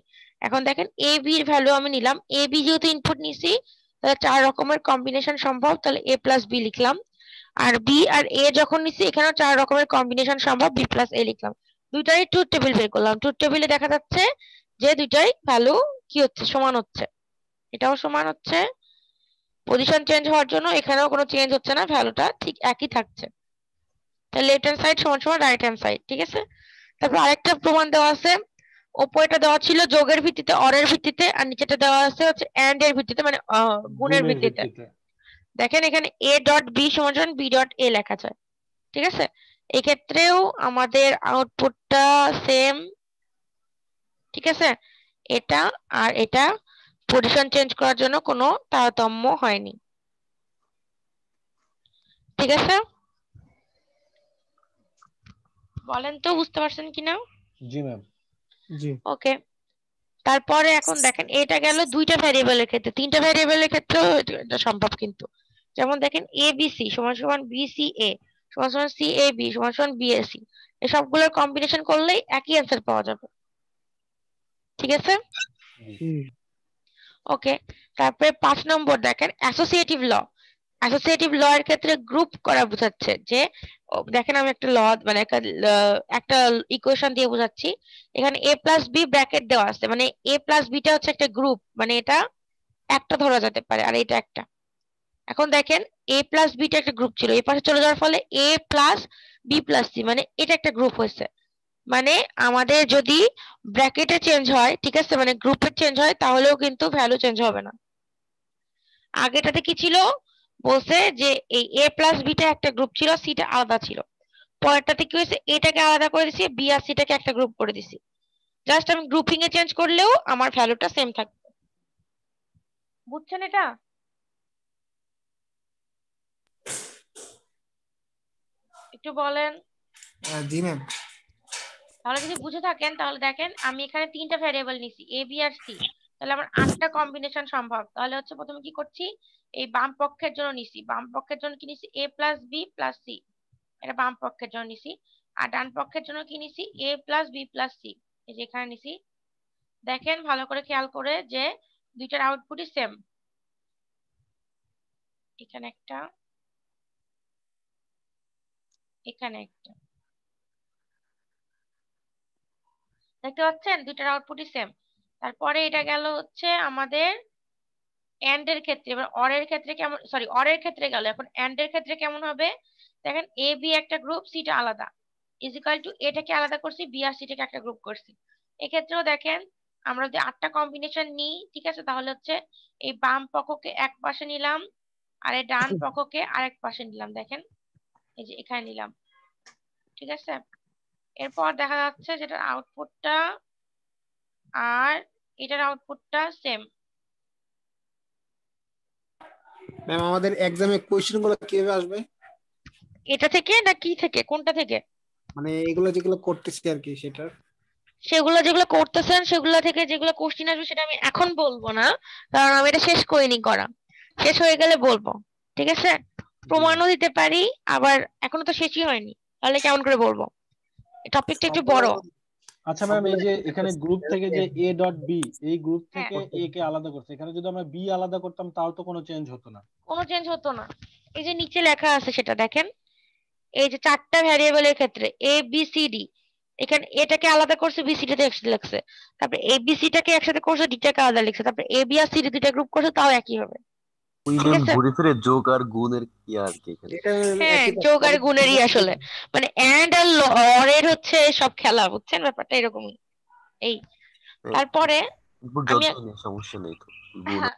এখন দেখেন a b এর ভ্যালু আমি নিলাম, a b যেহেতু ইনপুট নিছি তাহলে 4 রকমের কম্বিনেশন সম্ভব, তাহলে a প্লাস b লিখলাম। আর b আর a যখন নিছি এখানেও 4 রকমের কম্বিনেশন সম্ভব, b প্লাস a লিখলাম। দুইটারই ট্রুথ টেবিল বের করলাম, ট্রুথ টেবিলে দেখা যাচ্ছে যে দুইটাই ভ্যালু কি হচ্ছে, সমান হচ্ছে। এটাও সমান হচ্ছে, পজিশন চেঞ্জ হওয়ার জন্য এখানেও কোনো চেঞ্জ হচ্ছে না, ভ্যালুটা ঠিক একই থাকছে। তাহলে লেফট হ্যান্ড সাইড সমান সমান রাইট হ্যান্ড সাইড, ঠিক আছে? তারপর আরেকটা প্রমাণ দেওয়া আছে, উপরেটা দেওয়া ছিল যোগের ভিত্তিতে অরের ভিত্তিতে, আর নিচেটা দেওয়া আছে হচ্ছে এন্ড এর ভিত্তিতে, মানে গুণের ভিত্তিতে। দেখেন এখানে a ডট b সমান সমান b ডট a লেখা যায়, ঠিক আছে? এই ক্ষেত্রেও আমাদের আউটপুটটা সেম, ঠিক আছে? এটা আর এটা পজিশন চেঞ্জ করার জন্য কোনো তারতম্য হয়নি, ঠিক আছে? বলেন তো বুঝতে পারছেন কিনা? জি ম্যাম জি ওকে। তারপরে এখন দেখেন এটা গেল দুইটা ভ্যারিয়েবলের ক্ষেত্রে, তিনটা ভ্যারিয়েবলের ক্ষেত্রেও এটা সম্ভব কিন্তু। যেমন দেখেন abc সমান সমান bca সমান সমান cab সমান সমান bac, এই সবগুলোর কম্বিনেশন করলেই একই অ্যান্সার পাওয়া যাবে, ঠিক আছে? ওকে। তারপরে 5 নম্বর দেখেন অ্যাসোসিয়েটিভ ল। অ্যাসোসিয়েটিভ ল এর ক্ষেত্রে গ্রুপ করা বোঝাচ্ছে যে দেখেন আমি একটা ল মানে একটা ইকুয়েশন দিয়ে বোঝাচ্ছি। এখানে a প্লাস b ব্র্যাকেট দেওয়া আছে, মানে a প্লাস b টা হচ্ছে একটা গ্রুপ, মানে এটা একটা ধরা যেতে পারে আর এটা একটা। এখন দেখেন a প্লাস b টা একটা গ্রুপ ছিল, এই পাশে চলে যাওয়ার ফলে a plus b plus c, মানে এটা একটা গ্রুপ হয়েছে। মানে আমাদের যদি ব্র্যাকেটে চেঞ্জ হয়, ঠিক আছে, মানে গ্রুপে চেঞ্জ হয়, তাহলেও কিন্তু ভ্যালু চেঞ্জ হবে না। আগেটাতে কি ছিল, বলছে যে এই a প্লাস b টা একটা গ্রুপ ছিল, c টা আলাদা ছিল। পরেরটাতে কি হয়েছে, এটাকে আলাদা করে দিছি, b আর c টাকে একটা গ্রুপ করে দিছি। জাস্ট আমি গ্রুপিং এ চেঞ্জ করলেও আমার ভ্যালুটা সেম থাকবে। বুঝছেন এটা? একটু বলেন। জি ম্যাম। তাহলে যদি বুঝে থাকেন তাহলে দেখেন আমি এখানে তিনটা ভ্যারিয়েবল নিছি a b আর c, তাহলে আমার 8টা কম্বিনেশন সম্ভব। তাহলে হচ্ছে প্রথমে কি করছি, এই বাম পক্ষের জন্য নিছি, বাম পক্ষের জন্য কি নিছি a plus b plus c, এটা বাম পক্ষের জন্য নিছি। আর ডান পক্ষের জন্য কি নিছি a plus b plus c, এই যে এখানে নিছি। দেখেন ভালো করে খেয়াল করে যে দুইটার আউটপুটই সেম, এখানে একটা এখানে একটা, দেখতে পাচ্ছেন দুইটার আউটপুটই সেম। তারপরে এটা গেল হচ্ছে আমাদের এন্ড এর ক্ষেত্রে। এবার অরের ক্ষেত্রে কেমন, সরি অরের ক্ষেত্রে গেল, এখন এন্ড এর ক্ষেত্রে কেমন হবে, দেখেন এ বি একটা গ্রুপ, সি টা আলাদা। ইজ ইকুয়াল টু এটাকে আলাদা করছি, বি আর সিটাকে একটা গ্রুপ করছি। এক্ষেত্রেও দেখেন আমরা যদি 8টা কম্বিনেশন নিই, ঠিক আছে, তাহলে হচ্ছে এই বাম পক্ষকে এক পাশে নিলাম আর এই ডান পক্ষকে আরেক পাশে নিলাম। দেখেন এই যে এখানে নিলাম, ঠিক আছে। এরপর দেখা যাচ্ছে যেটার আউটপুটটা আর এটার আউটপুটটা সেম। ম্যাম আমাদের এক্সামে কোশ্চেন গুলো কিভাবে আসবে? এটা থেকে না কি থেকে, কোনটা থেকে? মানে এগুলো যেগুলো করতেছি আর কি সেটার। সেগুলো যেগুলো করতেছেন সেগুলো থেকে যেগুলো কোশ্চিন আসবে সেটা আমি এখন বলবো না, কারণ আমি এটা শেষ করিনি করা, শেষ হয়ে গেলে বলবো, ঠিক আছে। প্রমাণও দিতে পারি, আবার এখনো তো শেষই হয়নি, তাহলে কেমন করে বলবো? টপিকটা একটু বড়। আচ্ছা ম্যাম, এই যে এখানে গ্রুপ থেকে যে হ্যাঁ। এ ডট বি, এই গ্রুপ হ্যাঁ। থেকে এ কে আলাদা করছে, এখানে যদি আমরা বি আলাদা করতাম তাও তো কোনো চেঞ্জ হতো না। কোনো চেঞ্জ হতো না। এই যে নিচে লেখা আছে সেটা দেখেন, এই যে 4টা ভ্যারিয়েবলের ক্ষেত্রে এ বি সি ডি, এখানে এটাকে আলাদা করছে, বি সি টাকে একসাথে লিখছে, তারপরে এ বি সি টাকে একসাথে করছে, ডি টাকে আলাদা লিখছে, তারপরে A B R C D দুইটা গ্রুপ করছে, তাও একই হবে, ওই ঠিক ম্যাম আছে। ঘুরে ফিরে যোগ আর গুণের কি আর কি এখানে? এটা হ্যাঁ, একই যোগ আর গুণেরই আসলে, মানে এন্ড আর অর এর হচ্ছে সব খেলা, বুঝছেন ব্যাপারটা এরকমই। এই তারপরে এরপর আমি যত নেই, সমস্যা নেই তো। গুণ হ্যাঁ,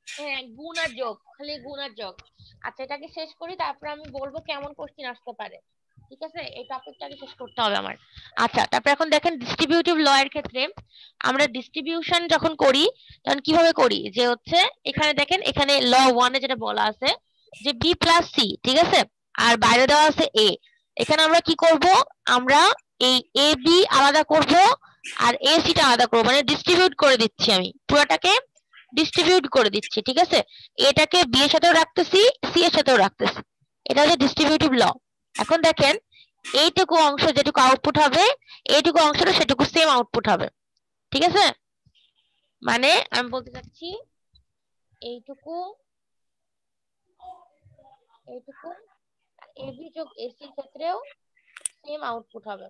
হ্যাঁ, গুণ আর যোগ, খালি গুণ আর যোগ। আচ্ছা, এটাকে শেষ করি, তারপর আমি বলবো কেমন কোশ্চিন আসতে পারে, ঠিক আছে। এই টপিকটাকে শেষ করতে হবে আমার। আচ্ছা, তারপর এখন দেখেন ডিস্ট্রিবিউটিভ ল এর ক্ষেত্রে আমরা ডিস্ট্রিবিউশন যখন করি তখন কিভাবে করি, যে হচ্ছে এখানে দেখেন, এখানে ল 1 এ যেটা বলা আছে যে বি প্লাস সি, ঠিক আছে, আর বাইরে দেওয়া আছে এ। এখানে আমরা কি করব, আমরা এই এ বি আলাদা করব আর এ সি টা আলাদা করব, মানে ডিস্ট্রিবিউট করে দিচ্ছি, আমি পুরোটাকে ডিস্ট্রিবিউট করে দিচ্ছি, ঠিক আছে। এটাকে বি এর সাথেও রাখতেছি, সি এর সাথেও রাখতেছি, এটা হচ্ছে ডিস্ট্রিবিউটিভ ল। এখন দেখেন এইটুকু অংশ যেটুকু আউটপুট হবে, এইটুকু অংশটা সেটুকু সেম আউটপুট হবে, ঠিক আছে। মানে আমি বলতে চাচ্ছি এইটুকু এইটুকু এবি যোগ এসি এর ক্ষেত্রেও সেম আউটপুট হবে।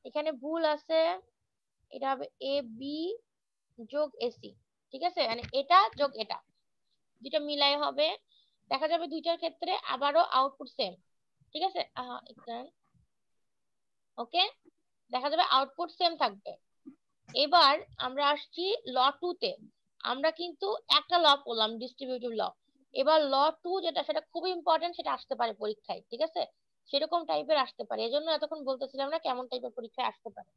এখানে ভুল আছে, এটা হবে এ বি যোগ এসি, ঠিক আছে, মানে এটা যোগ এটা দুইটা মিলাই হবে, দেখা যাবে দুইটার ক্ষেত্রে আবারও আউটপুট সেম, ঠিক আছে। ওকে, দেখা যাবে আউটপুট সেম থাকবে। এবার আমরা আসছি ল 2 তে। আমরা কিন্তু একটা ল পড়লাম ডিস্ট্রিবিউটিভ ল, এবার ল 2 যেটা সেটা খুব ইম্পর্টেন্ট, সেটা আসতে পারে পরীক্ষায়, ঠিক আছে, সেরকম টাইপের আসতে পারে, এজন্য এতক্ষণ বলতেছিলাম না কেমন টাইপের পরীক্ষায় আসতে পারে।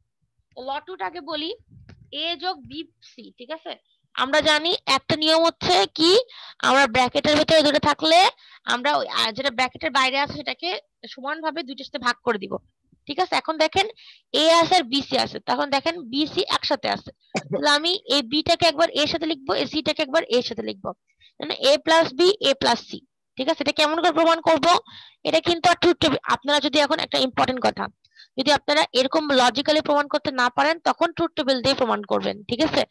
তো ল 2 টাকে বলি এ যোগ বি সি, ঠিক আছে। আমরা জানি একটা নিয়ম হচ্ছে কি, আমরা ব্র্যাকেটের ভিতরে দুটো থাকলে আমরা যেটা ব্র্যাকেটের বাইরে আছে সেটাকে সমানভাবে দুইটার সাথে ভাগ করে দিব, ঠিক আছে। এখন দেখেন এ আছে আর বিসি আছে, তখন দেখেন বিসি একসাথে আছে, তাহলে আমি এই বিটাকে একবার এর সাথে লিখবো, এই সি টাকে একবার এর সাথে লিখবো, মানে এ plus B A plus C, ঠিক আছে। এটা কেমন করে প্রমাণ করব, এটা কিন্তু আর ট্রুথ টেবিল, আপনারা যদি এখন একটা ইম্পর্টেন্ট কথা, যদি আপনারা এরকম লজিক্যালি প্রমাণ করতে না পারেন তখন ট্রুথ টেবিল দিয়ে প্রমাণ করবেন, ঠিক আছে।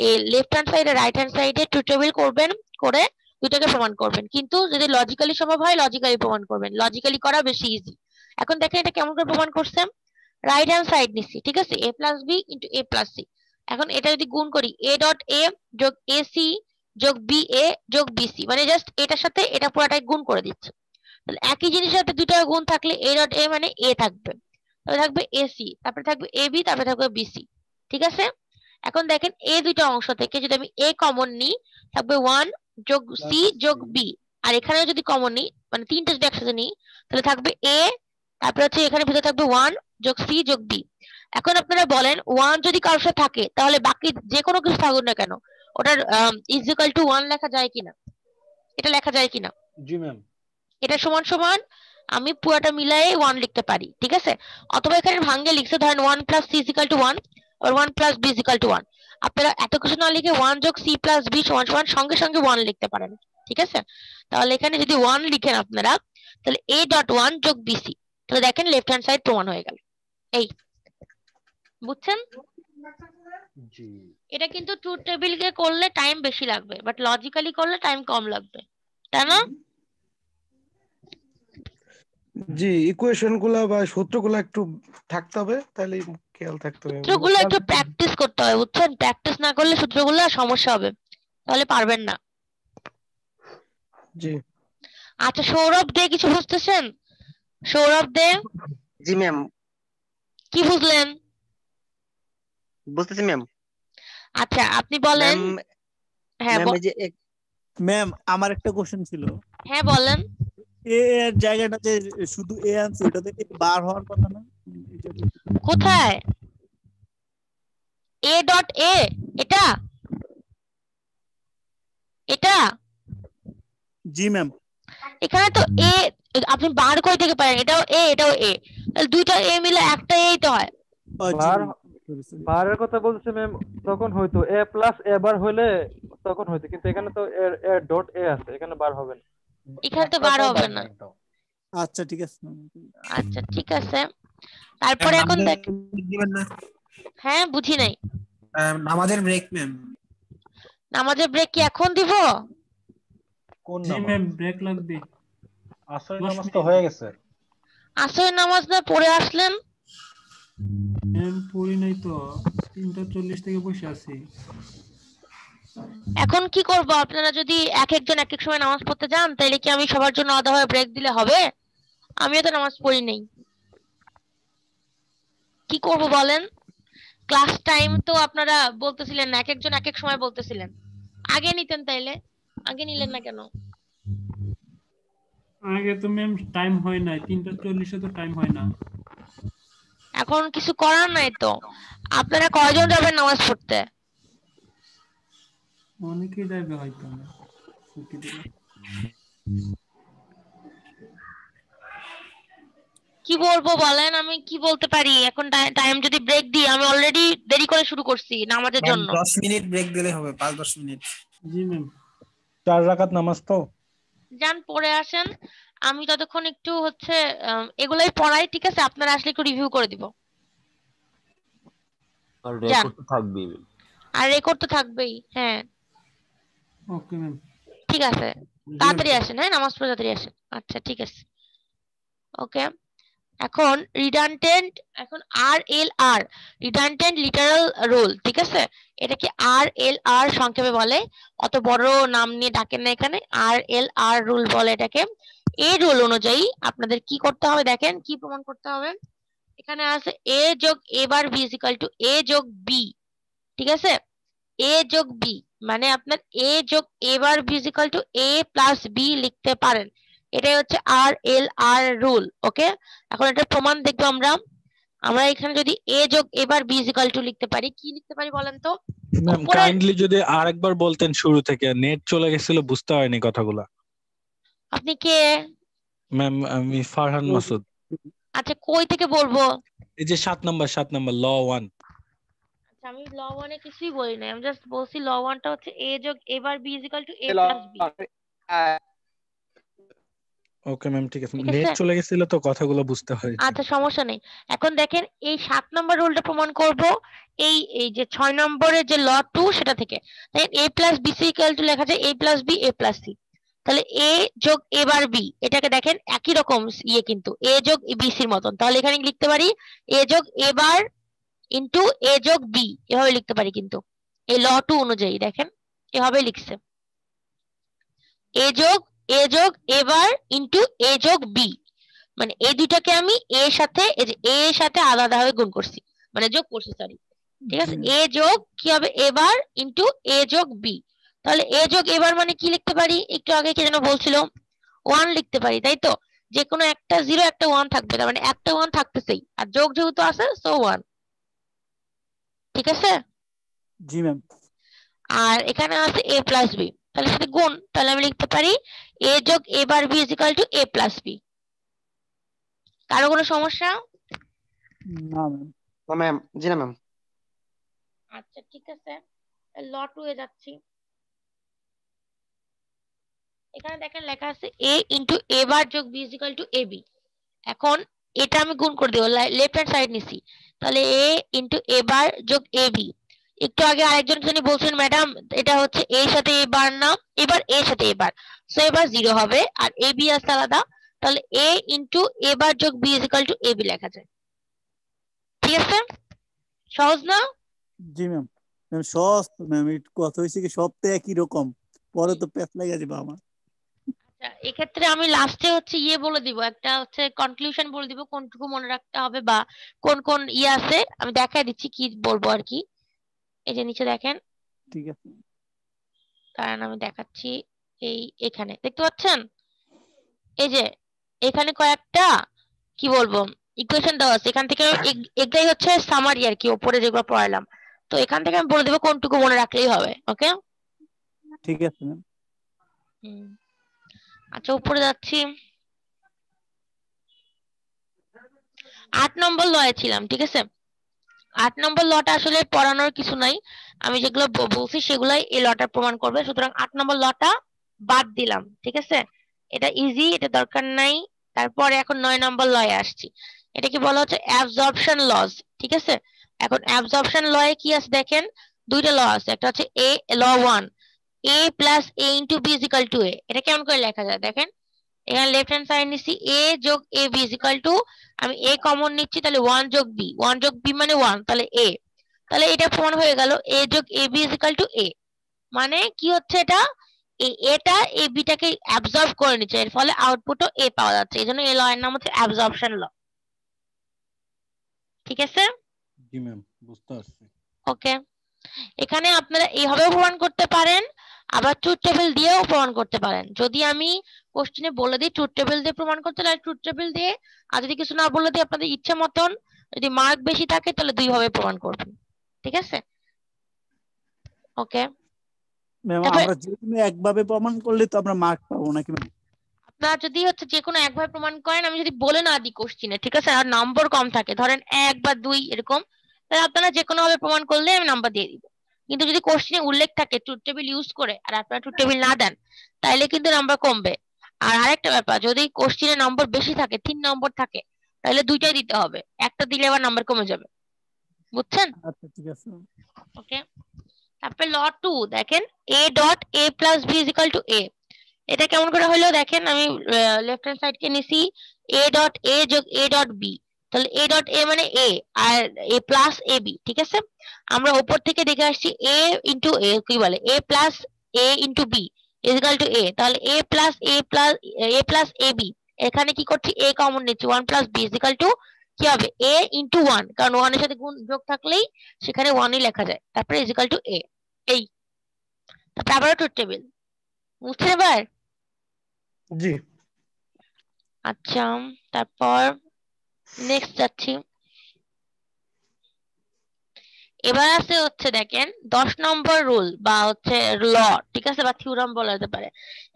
এই লেফট হ্যান্ড সাইডে রাইট হ্যান্ড সাইডে ট্রুথ টেবিল করবেন, করে দুইটাকে প্রমাণ করবেন, কিন্তু যদি লজিক্যালি সম্ভব হয় লজিক্যালি প্রমাণ করবেন, লজিক্যালি করা বেশি ইজি। এখন দেখেন এটা কেমন করে প্রমাণ করছেন, রাইট হ্যান্ড সাইড নিচ্ছি, ঠিক আছে, এ প্লাস বি ইন্টু এ প্লাস সি। এখন এটা যদি গুণ করি এ ডট এ যোগ এ সি যোগ বি এ যোগ বি সি, মানে জাস্ট এটার সাথে এটা পুরোটাই গুণ করে দিচ্ছে, তাহলে একই জিনিসের সাথে দুইটা গুণ থাকলে এ ডট এ মানে এ থাকবে, তারপরে থাকবে এসি, তারপরে থাকবে এবি, তারপরে থাকবে বিসি, ঠিক আছে। এখন দেখেন এই দুইটা অংশ থেকে যদি আমি এ কমন নিই থাকবে 1 যোগ সি যোগ বি, আর এখানেও যদি কমন নিই, মানে তিনটা যদি একসাথে নিই তাহলে থাকবে এ, তারপরে হচ্ছে এখানে ভিতরে থাকবে 1 যোগ সি যোগ বি। এখন আপনারা বলেন 1 যদি কারোর সাথে থাকে তাহলে বাকি যে কোনো কিছু থাকুক না কেন ওটার ইজ ইকুয়াল টু 1 লেখা যায় কিনা, এটা লেখা যায় কিনা? জি ম্যাম। এটা সমান সমান আমি পুরোটা মিলাই 1 লিখতে পারি, ঠিক আছে। অথবা এখানে ভাঙ্গে লিখছে ধরেন 1 plus C is equal to 1 আর 1 plus B is equal to 1, আপনারা এত কিছু না লিখে 1 যোগ সি প্লাস বি সমান সমান সঙ্গে সঙ্গে 1 লিখতে পারেন, ঠিক আছে। তাহলে এখানে যদি 1 লিখেন আপনারা, তাহলে a ডট 1 যোগ বিসি, তাহলে দেখেন লেফট হ্যান্ড সাইড প্রমাণ হয়ে গেল। এই বুঝছেন? জি। এটা কিন্তু ট্রুথ টেবিলকে করলে টাইম বেশি লাগবে, বাট লজিক্যালি করলে টাইম কম লাগবে, তাই না? জি, ইকুয়েশন গুলা বা সূত্রগুলো একটু থাকতে হবে, তাহলে খেয়াল থাকতে হবে। সূত্রগুলো একটু প্র্যাকটিস করতে হবে, বুঝছেন, প্র্যাকটিস না করলে সূত্রগুলো সমস্যা হবে, তাহলে পারবেন না। জি আচ্ছা, সৌরভ দে কিছু বুঝতেছেন? সৌরভ দে জি ম্যাম, কি বুঝলেন? বুঝতেছি ম্যাম। আচ্ছা আপনি বলেন। ম্যাম হ্যাঁ ম্যাম এই যে ম্যাম আমার একটা কোশ্চেন ছিল, হ্যাঁ বলেন। এ এর জায়গাটাতে শুধু এ আনছে, ওটাতে বার হওয়ার কথা না? কোথায় এ ডট এ? এটা এটা জি ম্যাম। এখানে তো এ, আপনি বার কই থেকে পারেন? এটাও এ এটাও এ, তাহলে দুইটা এ মিলে একটা এই তো হয়। বার বারের কথা বলছে ম্যাম, তখন হয়তো এ প্লাস এ বার হইলে তখন হয়তো, কিন্তু এখানে তো এ ডট এ আছে, এখানে বার হবে না। এখানে তো বার হবে না। আচ্ছা ঠিক আছে। আচ্ছা ঠিক আছে, তারপরে এখন দেখ। দিবেন না? হ্যাঁ বুঝি নাই। নামাজের ব্রেক ম্যাম। নামাজের ব্রেক কি এখন দিব? কোন জি নামাজ? ম্যাম ব্রেক লাগবে। আসরের 10 নামাজ তো মিনিট। হয়ে গেছে। আসরের নামাজ না পড়ে আসলেন? ম্যাম পড়ি নাই তো, 3:40 থেকে বসে আছি। এখন কি করব? আপনারা যদি এক একজন এক এক সময় নামাজ পড়তে যান, তাহলে কি আমি সবার জন্য আধা হয়ে ব্রেক দিলে হবে? আমিও তো নামাজ পড়ি নাই, কি করব বলেন? ক্লাস টাইম তো আপনারা বলতেছিলেন না, এক একজন এক এক সময় বলতেছিলেন। আগে নিতেন, তাইলে আগে নিলেন না কেন? আগে তো ম্যাম টাইম হয় নাই, 3:40 তো টাইম হয় না। এখন কিছু করার নাই তো। আপনারা কয়জন যাবেন নামাজ পড়তে? অনেকেই যাবে হয়তো না, ছুটি দিলে। কি বলবো বলেন? আমি কি বলতে পারি এখন? টাইম যদি ব্রেক দিই, আমি অলরেডি দেরি করে শুরু করছি নামাজের ম্যাম জন্য। 10 মিনিট ব্রেক দিলে হবে, 5-10 মিনিট। জি ম্যাম। 4 রাকাত নামাজ তো। যান পড়ে আসেন, আমি ততক্ষণ একটু হচ্ছে এগুলাই পড়াই, ঠিক আছে? আপনারা আসলে একটু রিভিউ করে দিব। আর যান। রেকর্ড তো থাকবেই ম্যাম। আর রেকর্ড তো থাকবেই, হ্যাঁ ওকে ম্যাম। ঠিক আছে। তাড়াতাড়ি আসেন, হ্যাঁ নামাজ পড়ে তাড়াতাড়ি আসেন। আচ্ছা ঠিক আছে, ওকে। এখন রিডান্ডেন্ট, এখন আর এল আর, রিডান্ডেন্ট লিটারাল রুল, ঠিক আছে? এটাকে আর এল আর সংক্ষেপে বলে, অত বড় নাম নিয়ে ডাকেন না এখানে, আর এল আর রুল বলে এটাকে। এই রুল অনুযায়ী আপনাদের কি করতে হবে দেখেন, কি প্রমাণ করতে হবে। এখানে আছে এ যোগ এ bar b is equal to a যোগ বি, ঠিক আছে? এ যোগ বি মানে আপনার এ যোগ এ bar b is equal to a plus b লিখতে পারেন। এটাই হচ্ছে আর এল আর রুল, ওকে। এখন এটা প্রমাণ দেখবো আমরা। আমরা এখানে যদি এ যোগ এ bar b is equal to লিখতে পারি, কি লিখতে পারি বলেন তো? ম্যাম উপরের কাইন্ডলি যদি আরেকবার বলতেন শুরু থেকে, নেট চলে গেছিল, বুঝতে হয়নি কথাগুলা। আপনি কে? ম্যাম আমি ফারহান মাসুদ। আচ্ছা কই থেকে বলবো? এই যে 7 নাম্বার ল 1। আচ্ছা আমি ল 1 এ কিছুই বলি না, আমি জাস্ট বলছি ল 1 টা হচ্ছে এ যোগ এ bar b is equal to a plus b, okay ma'am ঠিক আছে, ঠিক নেট আছে? চলে গেছিল তো কথাগুলো বুঝতে হয়নি। আচ্ছা সমস্যা নেই। এখন দেখেন এই 7 নম্বর রুলটা প্রমাণ করব এই এই যে 6 নম্বরের যে ল 2 সেটা থেকে। দেখেন a plus B C equal to লেখা যায় a plus B a plus C. তাহলে a যোগ a বার b, এটাকে দেখেন একই রকম ইয়ে, কিন্তু a যোগ b c এর মতন। তাহলে এখানে লিখতে পারি a যোগ a বার ইনটু a যোগ b, এভাবে লিখতে পারি। কিন্তু এই ল 2 অনুযায়ী দেখেন এভাবে লিখছে, a যোগ a বার ইনটু a যোগ b, মানে এই দুইটাকে আমি এ সাথে এই যে এ এর সাথে আলাদাভাবে গুণ করছি, মানে যোগ করছি, সরি, ঠিক আছে? এ যোগ কি হবে এবার ইনটু এ যোগ বি। তাহলে এ যোগ এবার মানে কি লিখতে পারি? একটু আগে কি যেন বলছিল, 1 লিখতে পারি, তাই তো? যে কোনো একটা 0 একটা 1 থাকবে, তার মানে একটা 1 থাকতেছেই, আর যোগ যেহেতু আছে সো 1, ঠিক আছে? জি ম্যাম। আর এখানে আছে a প্লাস বি, তাহলে সাথে গুণ, তাহলে আমি লিখতে পারি a যোগ a bar b is equal to a plus B. কারো কোনো সমস্যা? না ম্যাম। না ম্যাম, জি না ম্যাম। আচ্ছা ঠিক আছে, ল 2 এ যাচ্ছি। এখানে দেখেন লেখা আছে a ইনটু a বার যোগ b is equal two ab। এখন এটা আমি গুণ করে দেব, লেফট হ্যান্ড সাইড নিছি, তাহলে a ইনটু a বার যোগ ab। একটু আগে আরেকজন যিনি বলছেন ম্যাডাম এটা হচ্ছে a এর সাথে a বার না, এবার a এর সাথে a বার, সো এবার 0 হবে, আর ab আছে আলাদা, তাহলে a ইনটু a বার যোগ b is equal two ab লেখা যায়। ঠিক আছে, সহজ না? জি ম্যাম। ম্যাম সহজ ম্যাম, একটু কথা হয়েছে কি সব তো একই রকম, পরে তো প্যাচ লেগে যাবে আমার। এক্ষেত্রে আমি লাস্টে হচ্ছে বলে দিব, একটা হচ্ছে কনক্লুশন বলে দিব কোনটুকু মনে রাখতে হবে বা কোন কোন আছে আমি দেখাই দিচ্ছি কি বলবো আর কি। এই যে নিচে দেখেন, ঠিক আছে কারণ আমি দেখাচ্ছি এখানে দেখতে পাচ্ছেন, এই যে এখানে কয়েকটা কি বলবো ইকুয়েশন দেওয়া আছে, এখান থেকে এটাই হচ্ছে সামারি আর কি, উপরে যেগুলো পড়ালাম। তো এখান থেকে আমি বলে দেবো কোনটুকু মনে রাখলেই হবে। ওকে, ঠিক আছে ম্যাম। আচ্ছা উপরে যাচ্ছি, 8 নম্বর লয়ে ছিলাম। ঠিক আছে, 8 নম্বর লটা আসলে পড়ানোর কিছু নাই, আমি যেগুলো বলছি সেগুলাই এই লটা প্রমাণ করবে, সুতরাং 8 নম্বর লটা বাদ দিলাম। ঠিক আছে, এটা ইজি, এটা দরকার নাই। তারপরে এখন 9 নম্বর লয়ে আসছি, এটা কি বলা হচ্ছে অ্যাবজর্পশন লজ। ঠিক আছে, এখন অ্যাবজর্পশন লয়ে কি আছে দেখেন, দুইটা ল আছে, একটা হচ্ছে এ ল 1, a plus a into b is equal to a। এটা কেমন করে লেখা যায় দেখেন, এখানে লেফট হ্যান্ড সাইড নিচ্ছি a যোগ a b is equal two, আমি a কমন নিচ্ছি, তাহলে 1 যোগ b, 1 যোগ b মানে 1, তাহলে a, তাহলে এটা প্রমাণ হয়ে গেল a যোগ a b is equal to a। মানে কি হচ্ছে, এটা এটা a b টাকে অ্যাবজর্ব করে নিচ্ছে, এর ফলে আউটপুটও a পাওয়া যাচ্ছে, এজন্য এই ল এর নাম হচ্ছে অ্যাবজর্পশন ল। ঠিক আছে, জি ম্যাম, বুঝতে পারছি। ওকে, এখানে আপনারা এইভাবেও প্রমাণ করতে পারেন, আবার ট্রুথ টেবিল দিয়েও প্রমাণ করতে পারেন। যদি আমি কোশ্চেনে বলে দিই ট্রুথ টেবিল দিয়ে প্রমাণ করতে, তাহলে ট্রুথ টেবিল দিয়ে, আর যদি কিছু না বলে দিই আপনাদের ইচ্ছা মতন, যদি মার্ক বেশি থাকে তাহলে দুইভাবে প্রমাণ করবেন। ঠিক আছে, ওকে। ম্যাম তারপরে আমরা যে কোনো একভাবে প্রমাণ করলে তো আমরা মার্ক পাবো নাকি ম্যাম? আপনারা যদি হচ্ছে যে কোনো একভাবে প্রমাণ করেন, আমি যদি বলে না দিই কোশ্চেনে, ঠিক আছে, আর নম্বর কম থাকে, ধরেন 1 বা 2 এরকম, তাহলে আপনারা যে কোনো ভাবে প্রমাণ করলে আমি নাম্বার দিয়ে দিব। কিন্তু যদি কোশ্চেনে উল্লেখ থাকে ট্রুথ টেবিল ইউজ করে, আর আপনারা ট্রুথ টেবিল না দেন, তাইলে কিন্তু নাম্বার কমবে। আর আরেকটা ব্যাপার, যদি কোশ্চেনে নম্বর বেশি থাকে, 3 নম্বর থাকে, তাহলে দুইটাই দিতে হবে, একটা দিলে আবার নাম্বার কমে যাবে। বুঝছেন? আচ্ছা ঠিক আছে ম্যাম। ওকে, তারপর ল 2 দেখেন, a dot a plus b is equal to a। এটা কেমন করে হলো দেখেন, আমি লেফট হ্যান্ড সাইড কে নিছি, a ডট a যোগ a ডট b, তাহলে a ডট a মানে a, আর a প্লাস a b। ঠিক আছে, আমরা উপর থেকে দেখে আসছি a ইনটু a কি বলে, a plus a into b is equal to a, তাহলে a প্লাস a b, এখানে কি করছি a কমন নিচ্ছি, 1 plus b is equal two কি হবে a ইনটু 1, কারণ 1 এর সাথে গুণ যোগ থাকলেই সেখানে 1ই লেখা যায়, তারপরে ইজ ইকুয়াল টু a। এই তারপর আবারও ট্রুথ টেবিল, বুঝছেন এবার? জি আচ্ছা, তারপর নেক্সট যাচ্ছি, এবার আছে হচ্ছে দেখেন 10 নম্বর রুল বা হচ্ছে ল, ঠিক আছে, বা থিওরাম বলা যেতে পারে।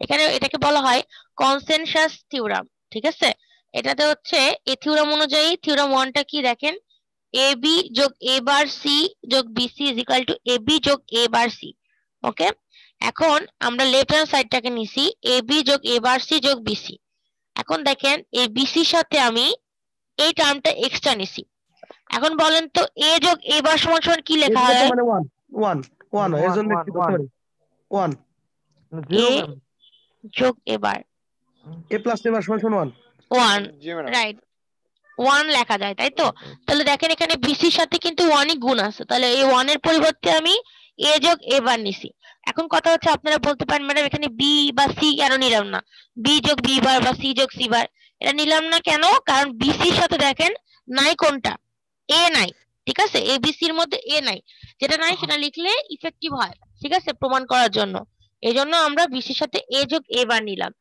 এখানে এটাকে বলা হয় কনসেনসাস থিওরাম। ঠিক আছে, এটাতে হচ্ছে এই থিওরাম অনুযায়ী, থিওরাম 1টা কি দেখেন, এ বি যোগ এ বার সি যোগ BC is equal to A B যোগ এ বার সি। ওকে, এখন আমরা লেফট হ্যান্ড সাইডটাকে নিছি এ বি যোগ এ বার সি যোগ বিসি। এখন দেখেন এই বিসির সাথে আমি এই টার্মটা এক্সট্রা নিছি। এখন বলেন তো এ যোগ এ বার সমান সমান কি লেখা হয়? মানে 1 1 1 এর জন্য কি করতে পারি 1 জিরো এ ম্যাম। যোগ এ বার a প্লাস a বার সমান সমান 1, রাইট, 1 লেখা যায়, তাই তো? তাহলে দেখেন এখানে বিসির সাথে কিন্তু 1ই গুণ আছে, তাহলে এই 1 এর পরিবর্তে আমি এ যোগ এ বার নিছি। এখন কথা হচ্ছে আপনারা বলতে পারেন ম্যাডাম এখানে বি বা সি কেন নিলাম না, বি যোগ বি বার বা সি যোগ সি বার, এটা নিলাম না কেন? কারণ বিসির সাথে দেখেন নাই কোনটা, এ নাই। ঠিক আছে, এ বি সির মধ্যে এ নাই, যেটা নাই সেটা লিখলে ইফেক্টিভ হয়, ঠিক আছে, প্রমাণ করার জন্য। এই জন্য আমরা বিসির সাথে এ যোগ এ বার নিলাম।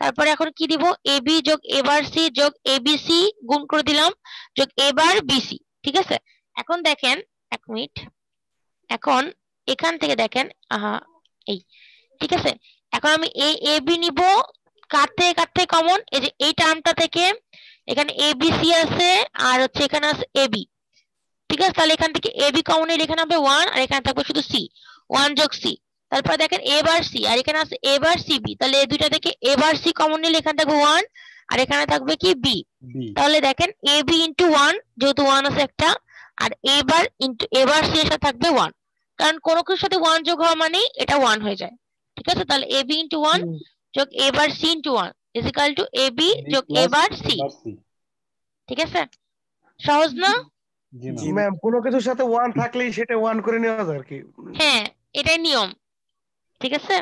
তারপরে এখন কি দিব, এ বি যোগ এ বার সি যোগ এ বি সি গুণ করে দিলাম যোগ এ বার বিসি। ঠিক আছে, এখন দেখেন 1 মিনিট, এখন এখান থেকে দেখেন এই, ঠিক আছে, এখন আমি এই এ বি নিব, কাটতে কমন, এই যে এই টার্মটা থেকে এখানে এ বি সি আছে, আর হচ্ছে এখানে আছে এ বি। ঠিক আছে, তাহলে এখান থেকে এ বি কমন নিলে এখানে হবে 1, আর এখানে থাকবে শুধু সি, 1 যোগ সি। তারপর দেখেন এ বার সি, আর এখানে আছে এ বার সি বি, তাহলে এই দুইটা থেকে এ বার সি কমন নিলে এখানে থাকবে 1, আর এখানে থাকবে কি বি। তাহলে দেখেন এ বি ইন্টু 1, যেহেতু 1 আছে একটা, আর এ বার ইন্টু এ বার সি এর সাথে থাকবে 1, কারণ কোনো কিছুর সাথে 1 যোগ হওয়া মানে এটা 1 হয়ে যায়। ঠিক আছে, তাহলে এ বি ইন্টু 1 যোগ এ bar c into 1 is equal to A B যোগ এ বার সি। ঠিক আছে, সহজ না? ম্যাম কোনো কিছুর সাথে 1 থাকলেই সেটা 1 করে নেওয়া যায় আর কি। হ্যাঁ, এটাই নিয়ম। ঠিক আছে,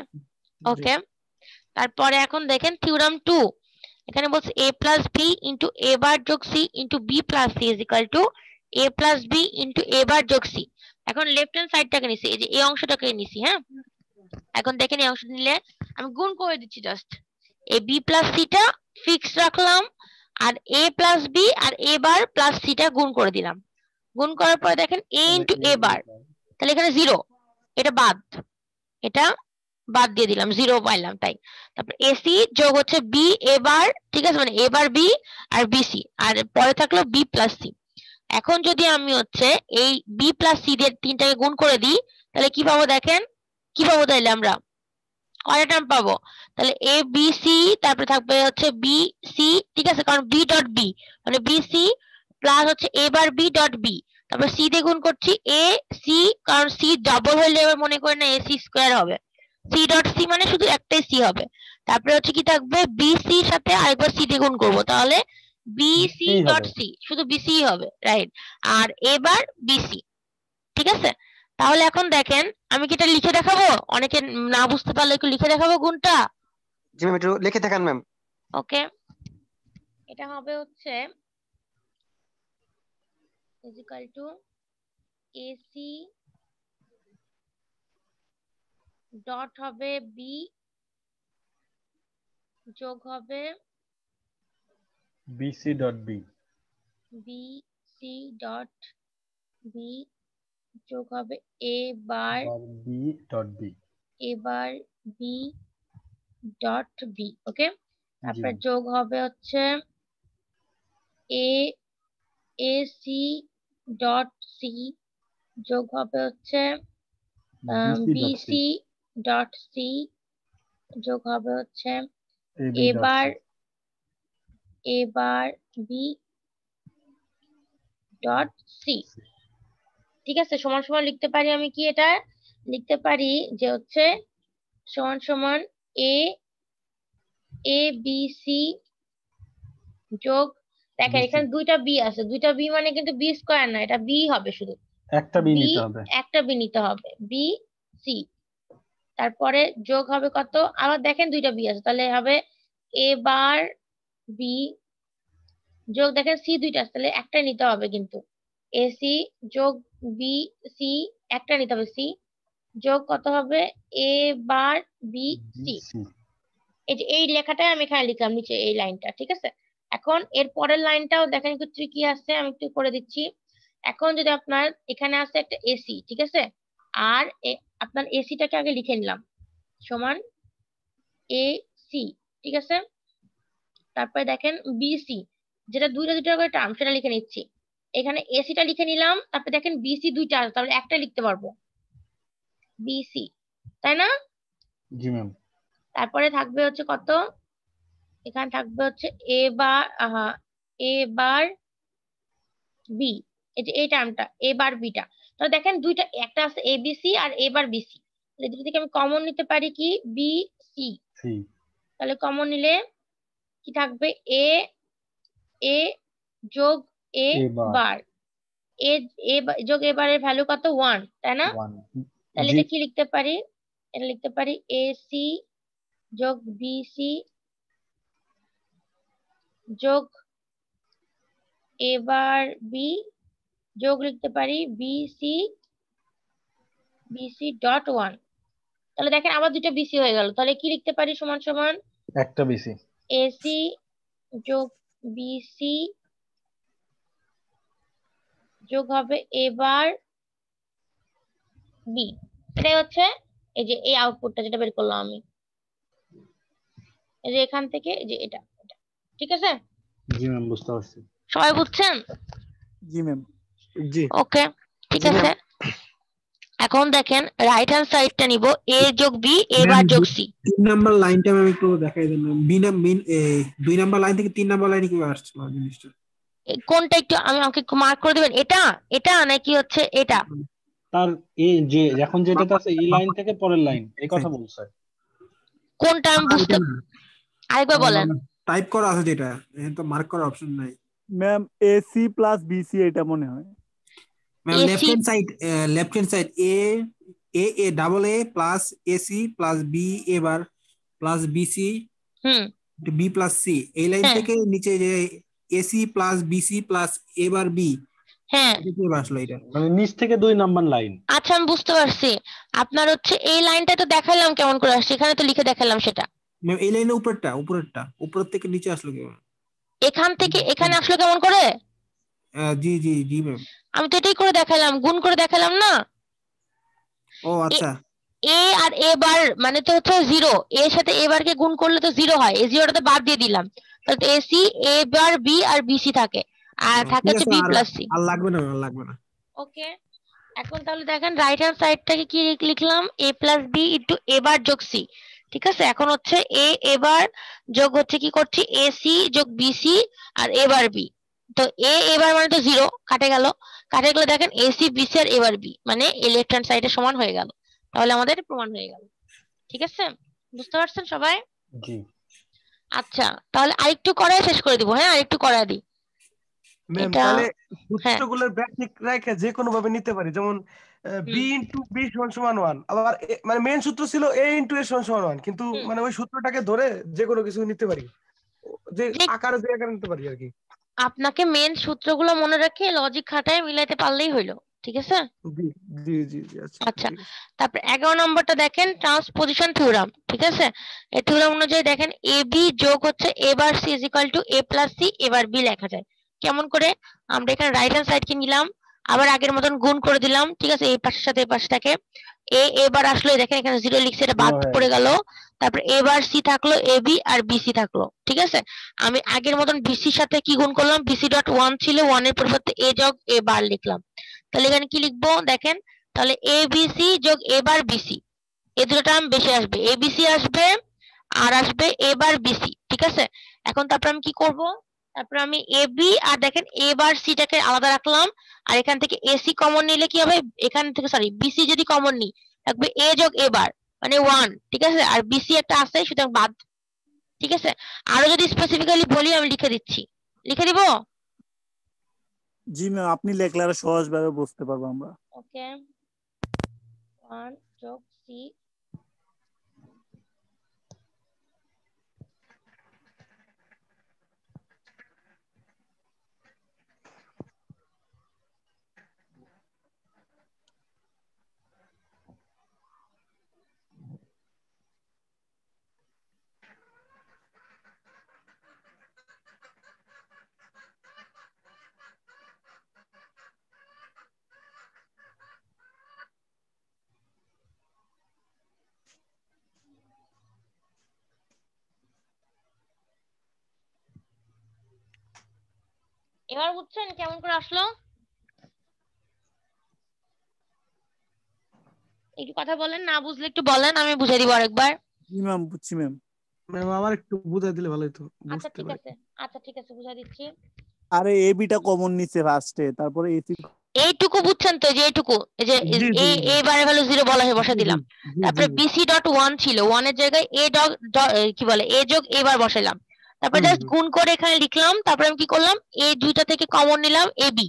ওকে। তারপরে এখন দেখেন থিওরাম 2, এখানে বলছে a plus B into A bar যোগ C into B plus C is equal to a plus B into A bar যোগ সি। এখন লেফট হ্যান্ড সাইডটাকে নিছি, এই যে এই অংশটাকে নিছি। হ্যাঁ, এখন দেখেন এই অংশটা নিলে আমি গুণ করে দিচ্ছি জাস্ট। এ বি প্লাস সিটা ফিক্স রাখলাম, আর এ প্লাস বি আর এ বার প্লাস সিটা গুণ করে দিলাম। গুণ করার পরে দেখেন এ ইন্টু এ বার, তাহলে এখানে 0, এটা বাদ, এটা বাদ দিয়ে দিলাম, 0 পাইলাম তাই। তারপর এসি যোগ হচ্ছে বি এ বার, ঠিক আছে, মানে এ বার বি আর বিসি, আর পরে থাকলো বি প্লাস সি। এখন যদি আমি হচ্ছে এই বি প্লাস সি দিয়ে তিনটাকে গুণ করে দিই, তাহলে কি পাবো দেখেন, কি পাবো তাহলে আমরা কয়টা টার্ম পাবো, তাহলে এ বি সি, তারপরে থাকবে হচ্ছে বি সি, ঠিক আছে, কারণ বি ডট বি মানে বি সি প্লাস হচ্ছে a bar B dot B, তারপর সি দিয়ে গুণ করছি এ সি, কারণ সি ডাবল হলে এবার মনে করে না এ সি স্কোয়ার হবে, সি ডট সি মানে শুধু একটাই সি হবে। তারপরে হচ্ছে কি থাকবে বি সি সাথে আরেকবার সি দিয়ে গুণ করবো, তাহলে বি সি ডট সি, শুধু বিসি হবে, রাইট, আর এবার বিসি, ঠিক আছে। তাহলে এখন দেখেন আমি কি এটা লিখে দেখাবো, অনেকে না বুঝতে পারলে একটু লিখে দেখাবো গুণটা। জি ম্যাম, একটু লিখে দেখান ম্যাম। ওকে, এটা হবে হচ্ছে is equal to AC dot হবে বি যোগ হবে BC dot B, BC dot B যোগ হবে A bar B dot B, এবার বি ডট বি। ওকে, তারপর যোগ হবে হচ্ছে A A C dot C যোগ হবে হচ্ছে বিসি ডট সি যোগ হবে হচ্ছে এবার বি ডট সি, ঠিক আছে। সমান সমান লিখতে পারি আমি কি, এটা লিখতে পারি যে হচ্ছে সমান সমান এ এ বি সি যোগ, দেখেন এখানে দুইটা বি আছে, দুইটা বি মানে কিন্তু বি স্কোয়ার না, এটা বি হবে, শুধু একটা বি নিতে হবে, একটা বি নিতে হবে, বি সি, তারপরে যোগ হবে কত, আবার দেখেন দুইটা বি আছে, তাহলে হবে এ বার বি যোগ, দেখেন সি দুইটা আছে, তাহলে একটা নিতে হবে, কিন্তু এসি যোগ বি সি একটা নিতে হবে, সি যোগ কত হবে এ বার বি সি। এই যে এই লেখাটাই আমি এখানে লিখলাম নিচে এই লাইনটা, ঠিক আছে। এখন এর পরের লাইনটাও দেখেন একটু ট্রিকি আছে, আমি একটু করে দিচ্ছি। এখন যদি আপনার এখানে আছে একটা এসি, ঠিক আছে, আর আপনার এসিটাকে আগে লিখে নিলাম সমান এ সি, ঠিক আছে। তারপরে দেখেন বিসি, যেটা দুইটা দুইটা করে টার্ম, সেটা লিখে নিচ্ছি। এখানে এসিটা লিখে নিলাম, তারপরে দেখেন বিসি দুইটা আছে, তাহলে একটা লিখতে পারবো বিসি, তাই না? জি ম্যাম। তারপরে থাকবে হচ্ছে কত, এখানে থাকবে হচ্ছে এ বার বি, এই যে এই টার্মটা এ বার বিটা, তাহলে দেখেন দুইটা, একটা আছে A B C R A bar B C, দুটো থেকে আমি কমন নিতে পারি কি বি সি, তাহলে কমন নিলে কি থাকবে এ এ যোগ এ বার, এ যোগ এ বারের ভ্যালু কত 1, তাই না? তাহলে এটা কি লিখতে পারি, এটা লিখতে পারি এ সি যোগ বি সি যোগ এবার বি যোগ লিখতে পারি বিসি ডট 1, তাহলে দেখেন আবার দুইটা বিসি হয়ে গেল, তাহলে কি লিখতে পারি সমান সমান একটা বিসি এসি যোগ বিসি যোগ হবে এবার বি, এটাই হচ্ছে এই যে এই আউটপুটটা যেটা বের করলাম আমি, এই যে এখান থেকে যে এটা, ঠিক আছে? জি ম্যাম, বুঝতে পারছি। সবাই বুঝছেন? জি ম্যাম। জি ওকে, ঠিক আছে। এখন দেখেন রাইট হ্যান্ড সাইডটা নিব, এ যোগ বি এ বার যোগ সি। 3 নাম্বার লাইনটা আমি একটু দেখাই দেন। বি নাম 2 নাম্বার লাইন থেকে 3 নাম্বার লাইনে কি আসছে জিনিসটা? কোনটা একটু আমাকে মার্ক করে দিবেন, এটা নাকি হচ্ছে এটা? তার এই যে এখন যেটাতে আছে এই লাইন থেকে পরের লাইন, এই কথা বলছে। কোনটা আমি বুঝতে, আরেকবার বলেন। টাইপ করা আছে যেটা, এখানে তো মার্ক করার অপশন নাই ম্যাম। এসি প্লাস বিসি এটা মনে হয় ma'am. Left hand side A double A plus AC plus B এবার প্লাস বিসি হুম বি প্লাস সি, এই লাইন হ্যাঁ থেকে নিচে যে AC plus BC plus A bar B, হ্যাঁ এটা কি আসলো এটা? মানে নিচ থেকে 2 নাম্বার লাইন। আচ্ছা আমি বুঝতে পারছি। আপনার হচ্ছে এই লাইনটা তো দেখালাম কেমন করে আসছে, এখানে তো লিখে দেখালাম সেটা। ম্যাম এই লাইনের উপরেরটা উপরের থেকে নিচে আসলো কি? এখান থেকে এখানে আসলো কেমন করে? জি জি জি ম্যাম। আমি তো এটাই করে দেখালাম, গুণ করে দেখালাম না। ও আচ্ছা। এ আর এ বার মানে তো হচ্ছে 0, এর সাথে এ বারকে গুণ করলে তো 0 হয়, এই 0টা তো বাদ দিয়ে দিলাম, তাহলে তো এসি এ বার বি আর বিসি থাকে, আর থাকে ঠিক হচ্ছে আছে, বি আর প্লাস সি। আর লাগবে না, আর লাগবে না। ওকে, এখন তাহলে দেখেন রাইট হ্যান্ড সাইডটাকে কি লিখলাম, এ plus B into A bar যোগ সি। ঠিক আছে, এখন হচ্ছে এ বার যোগ হচ্ছে কি করছি এসি যোগ বিসি আর এ বার বি। তো এ বার মানে তো 0, কাটে গেল, কাটে গেলে দেখেন এসি বিসি আর এ বার বি মানে লেফট হ্যান্ড সাইডে সমান হয়ে গেল, তাহলে আমাদের প্রমাণ হয়ে গেল। ঠিক আছে, বুঝতে পারছেন সবাই? জি। আচ্ছা তাহলে আরেকটু করায় শেষ করে দিব। হ্যাঁ আরেকটু করায় দিই। ম্যাম এটা তাহলে হ্যাঁ সূত্রগুলোর ব্যাখ্যা রেখে যে কোনো ভাবে নিতে পারি, যেমন বি ইন্টু বি সমান সমান 1, আবার মানে মেন সূত্র ছিল এ ইন্টু এ সমান সমান 1, কিন্তু মানে ওই সূত্রটাকে ধরে যে কোনো কিছু নিতে পারি, যে আকারে যে আকারে নিতে পারি আর কি। আপনাকে মেন সূত্রগুলো মনে রেখে লজিক খাটায় মিলাইতে পারলেই হইলো। ঠিক আছে, জি জি জি জি আচ্ছা আচ্ছা ঠিক আছে। তারপর 11 নম্বরটা দেখেন ট্রান্সপোজিশন থিওরাম। ঠিক আছে, এই থিওরাম অনুযায়ী দেখেন এ বি যোগ হচ্ছে a bar c is equal to a plus c a bar b লেখা যায় কেমন করে? আমরা এখানে রাইট হ্যান্ড সাইড কে নিলাম, আবার আগের মতন গুণ করে দিলাম। ঠিক আছে, এই পাশের সাথে এই পাশটাকে এ বার আসলো, দেখেন এখানে 0 লিখছে, এটা বাদ পড়ে গেল। তারপর এ বার সি থাকলো, এ বি আর বিসি থাকলো। ঠিক আছে, আমি আগের মতন বিসির সাথে কি গুণ করলাম, বিসি ডট 1 ছিল, 1 এর পরিবর্তে এ যোগ এ বার লিখলাম। তাহলে এখানে কি লিখবো দেখেন, তাহলে এ বিসি যোগ এ বার বিসি, এই দুটো টার্ম বেশি আসবে, এ বিসি আসবে আর আসবে এ বার বিসি। ঠিক আছে, এখন তারপর আমি কি করব, তারপর আমি এ বি আর দেখেন এ বার সিটাকে আলাদা রাখলাম, আর এখান থেকে এসি কমন নিলে কি হবে, এখান থেকে সরি বিসি যদি কমন নিই থাকবে এ যোগ এ বার মানে 1। ঠিক আছে, আর বিসি একটা আছে সুতরাং বাদ। ঠিক আছে, আরো যদি স্পেসিফিক্যালি বলি আমি লিখে দিচ্ছি, লিখে দিব। জি ম্যাম, আপনি লেখলে আরো সহজভাবে বুঝতে পারবো আমরা। ওকে, 1 যোগ সি এবার বুঝছেন কেমন করে আসলো? একটু কথা বলেন, না বুঝলে একটু বলেন, আমি বুঝিয়ে দিব আরেকবার। জি ম্যাম, বুঝছি ম্যাম। ম্যাম আমার একটু বুঝাই দিলে ভালো হতো, আচ্ছা বুঝতে ঠিক পারি। আছে, আচ্ছা ঠিক আছে বুঝিয়ে দিচ্ছি। আরে এ বিটা কমন নিচ্ছে ফার্স্টে, তারপরে এসি। এইটুকু বুঝছেন তো, যে এইটুকু, এই যে জি জি এ বারে ভ্যালু 0 বলা হয়ে বসা জি দিলাম। জি তারপরে জি। বিসি ডট 1 ছিল, 1 এর জায়গায় এ ডট কি বলে এ যোগ এ বার বসাইলাম। তারপরে জাস্ট গুণ করে এখানে লিখলাম, তারপরে আমি কি করলাম, এই দুইটা থেকে কমন নিলাম এ বি।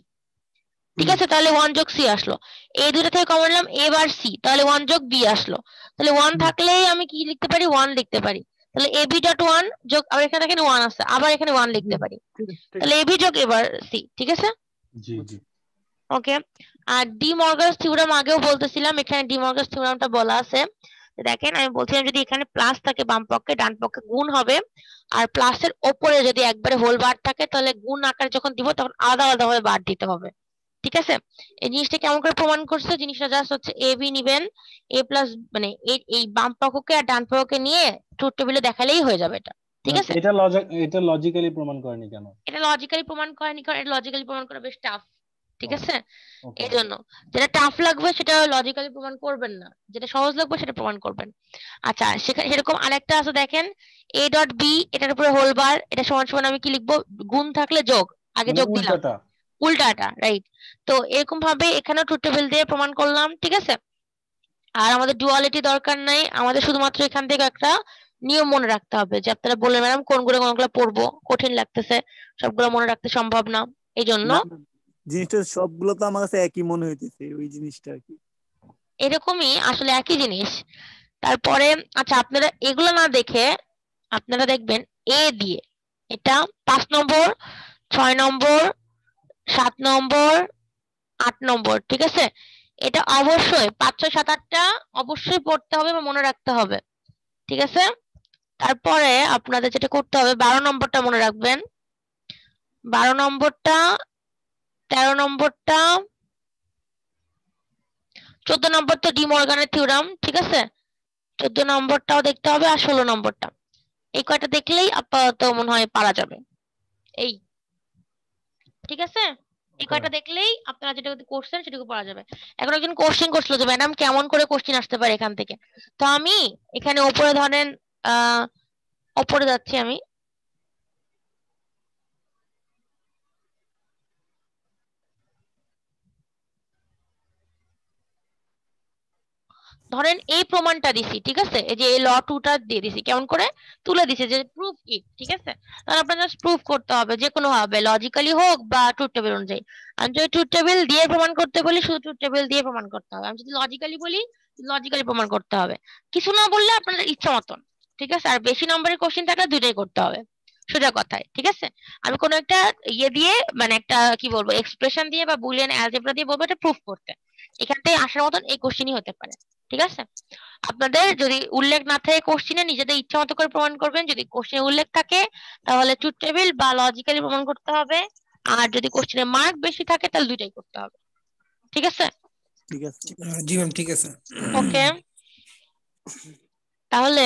ঠিক আছে, তাহলে 1 যোগ সি আসলো। এই দুইটা থেকে কমন নিলাম এ বার সি, তাহলে 1 যোগ বি আসলো। তাহলে 1 থাকলেই আমি কি লিখতে পারি, 1 লিখতে পারি। তাহলে এ বি ডট 1 যোগ, আবার এখানে দেখেন 1 আছে, আবার এখানে 1 লিখতে পারি। তাহলে এ বি যোগ এ বার সি। ঠিক আছে, জি জি। ওকে। আর ডি মর্গানস থিওরাম আগেও বলতেছিলাম, এখানে ডি মর্গানস থিওরামটা বলা আছে। দেখেন আমি বলছিলাম যদি এখানে প্লাস থাকে বাম পক্ষে, ডান পক্ষে গুণ হবে, আর প্লাসের ওপরে যদি একবারে হোল বার থাকে তাহলে গুণ আকারে যখন দিব তখন আলাদা আলাদা ভাবে বার দিতে হবে। ঠিক আছে, এই জিনিসটা কেমন করে প্রমাণ করছে, জিনিসটা জাস্ট হচ্ছে এ বি নিবেন, এ প্লাস মানে এই বাম পক্ষকে আর ডান পক্ষকে নিয়ে ট্রুথ টেবিলে দেখালেই হয়ে যাবে এটা। ঠিক আছে, এটা লজিক্যালি প্রমাণ করেনি কেন? এটা লজিক্যালি প্রমাণ করেনি কারণ এটা লজিক্যালি প্রমাণ করা বেশ টাফ। ঠিক আছে, এই জন্য যেটা টাফ লাগবে সেটা লজিক্যালি প্রমাণ করবেন না, যেটা সহজ লাগবে সেটা প্রমাণ করবেন। আচ্ছা সেখানে সেরকম আরেকটা আছে দেখেন, এ ডট বি এটার উপরে হোল বার, এটা সমান সমান আমি কি লিখবো, গুণ থাকলে যোগ, আগে যোগ দিলাম, উল্টাটা। উল্টাটা রাইট। তো এরকম ভাবে এখানেও ট্রুথ টেবিল দিয়ে প্রমাণ করলাম। ঠিক আছে, আর আমাদের ডুয়ালিটি দরকার নাই, আমাদের শুধুমাত্র এখান থেকে একটা নিয়ম মনে রাখতে হবে, যে আপনারা বললেন ম্যাডাম কোনগুলো কোনগুলো পড়বো, কঠিন লাগতেছে, সবগুলো মনে রাখতে সম্ভব না, এই জন্য জিনিসটা সবগুলো তো আমার কাছে একই মনে হইতেছে, ওই জিনিসটা আর কি। এরকমই আসলে একই জিনিস, তারপরে আচ্ছা আপনারা এগুলো না দেখে আপনারা দেখবেন এ দিয়ে এটা 5 নম্বর 6 নম্বর 7 নম্বর 8 নম্বর, ঠিক আছে? এটা অবশ্যই 5 6 7 8টা অবশ্যই পড়তে হবে বা মনে রাখতে হবে, ঠিক আছে? তারপরে আপনাদের যেটা করতে হবে 12 নম্বরটা মনে রাখবেন, 12 নম্বরটা 13 নম্বরটা 14 নম্বর তো ডি মর্গানের থিওরাম, ঠিক আছে? 14 নম্বরটাও দেখতে হবে আর 16 নম্বরটা। এই কয়টা দেখলেই আপাতত মনে হয় পারা যাবে। এই ঠিক আছে, এই কয়টা দেখলেই আপনারা যেটা করছেন সেটুকু পারা যাবে। এখন একজন কোশ্চেন করছিল যে ম্যাডাম কেমন করে কোশ্চেন আসতে পারে এখান থেকে। তো আমি এখানে উপরে ধরেন উপরে যাচ্ছি আমি, ধরেন এই প্রমাণটা দিছি, ঠিক আছে? এই যে এই ল 2টা দিয়ে দিছি, কেমন করে তুলে দিছি যে প্রুফ ইট, ঠিক আছে? তাহলে আপনাদের জাস্ট প্রুফ করতে হবে যে কোনো ভাবে, লজিক্যালি হোক বা ট্রুথ টেবিল অনুযায়ী। আমি যদি ট্রুথ টেবিল দিয়ে প্রমাণ করতে বলি শুধু ট্রুথ টেবিল দিয়ে প্রমাণ করতে হবে, আমি যদি লজিক্যালি বলি লজিক্যালি প্রমাণ করতে হবে, কিছু না বললে আপনাদের ইচ্ছা মতন, ঠিক আছে? আর বেশি নম্বরের কোশ্চেন থাকলে দুইটাই করতে হবে, সোজা কথায়, ঠিক আছে? আমি কোনো একটা ইয়ে দিয়ে মানে একটা কি বলবো এক্সপ্রেশন দিয়ে বা বুলিয়ান অ্যালজেব্রা দিয়ে বলবো এটা প্রুফ করতে, এখান থেকে আসার মতন এই কোশ্চেনই হতে পারে, ঠিক আছে? আপনাদের যদি উল্লেখ না থাকে কোশ্চেনে নিজেদের ইচ্ছা মতো করে প্রমাণ করবেন, যদি কোশ্চেনে উল্লেখ থাকে তাহলে ট্রুথ টেবিল বা লজিক্যালি প্রমাণ করতে হবে, আর যদি কোশ্চেনে মার্ক বেশি থাকে তাহলে দুইটাই করতে হবে, ঠিক আছে? ঠিক আছে। জি ম্যাম ঠিক আছে। ওকে, তাহলে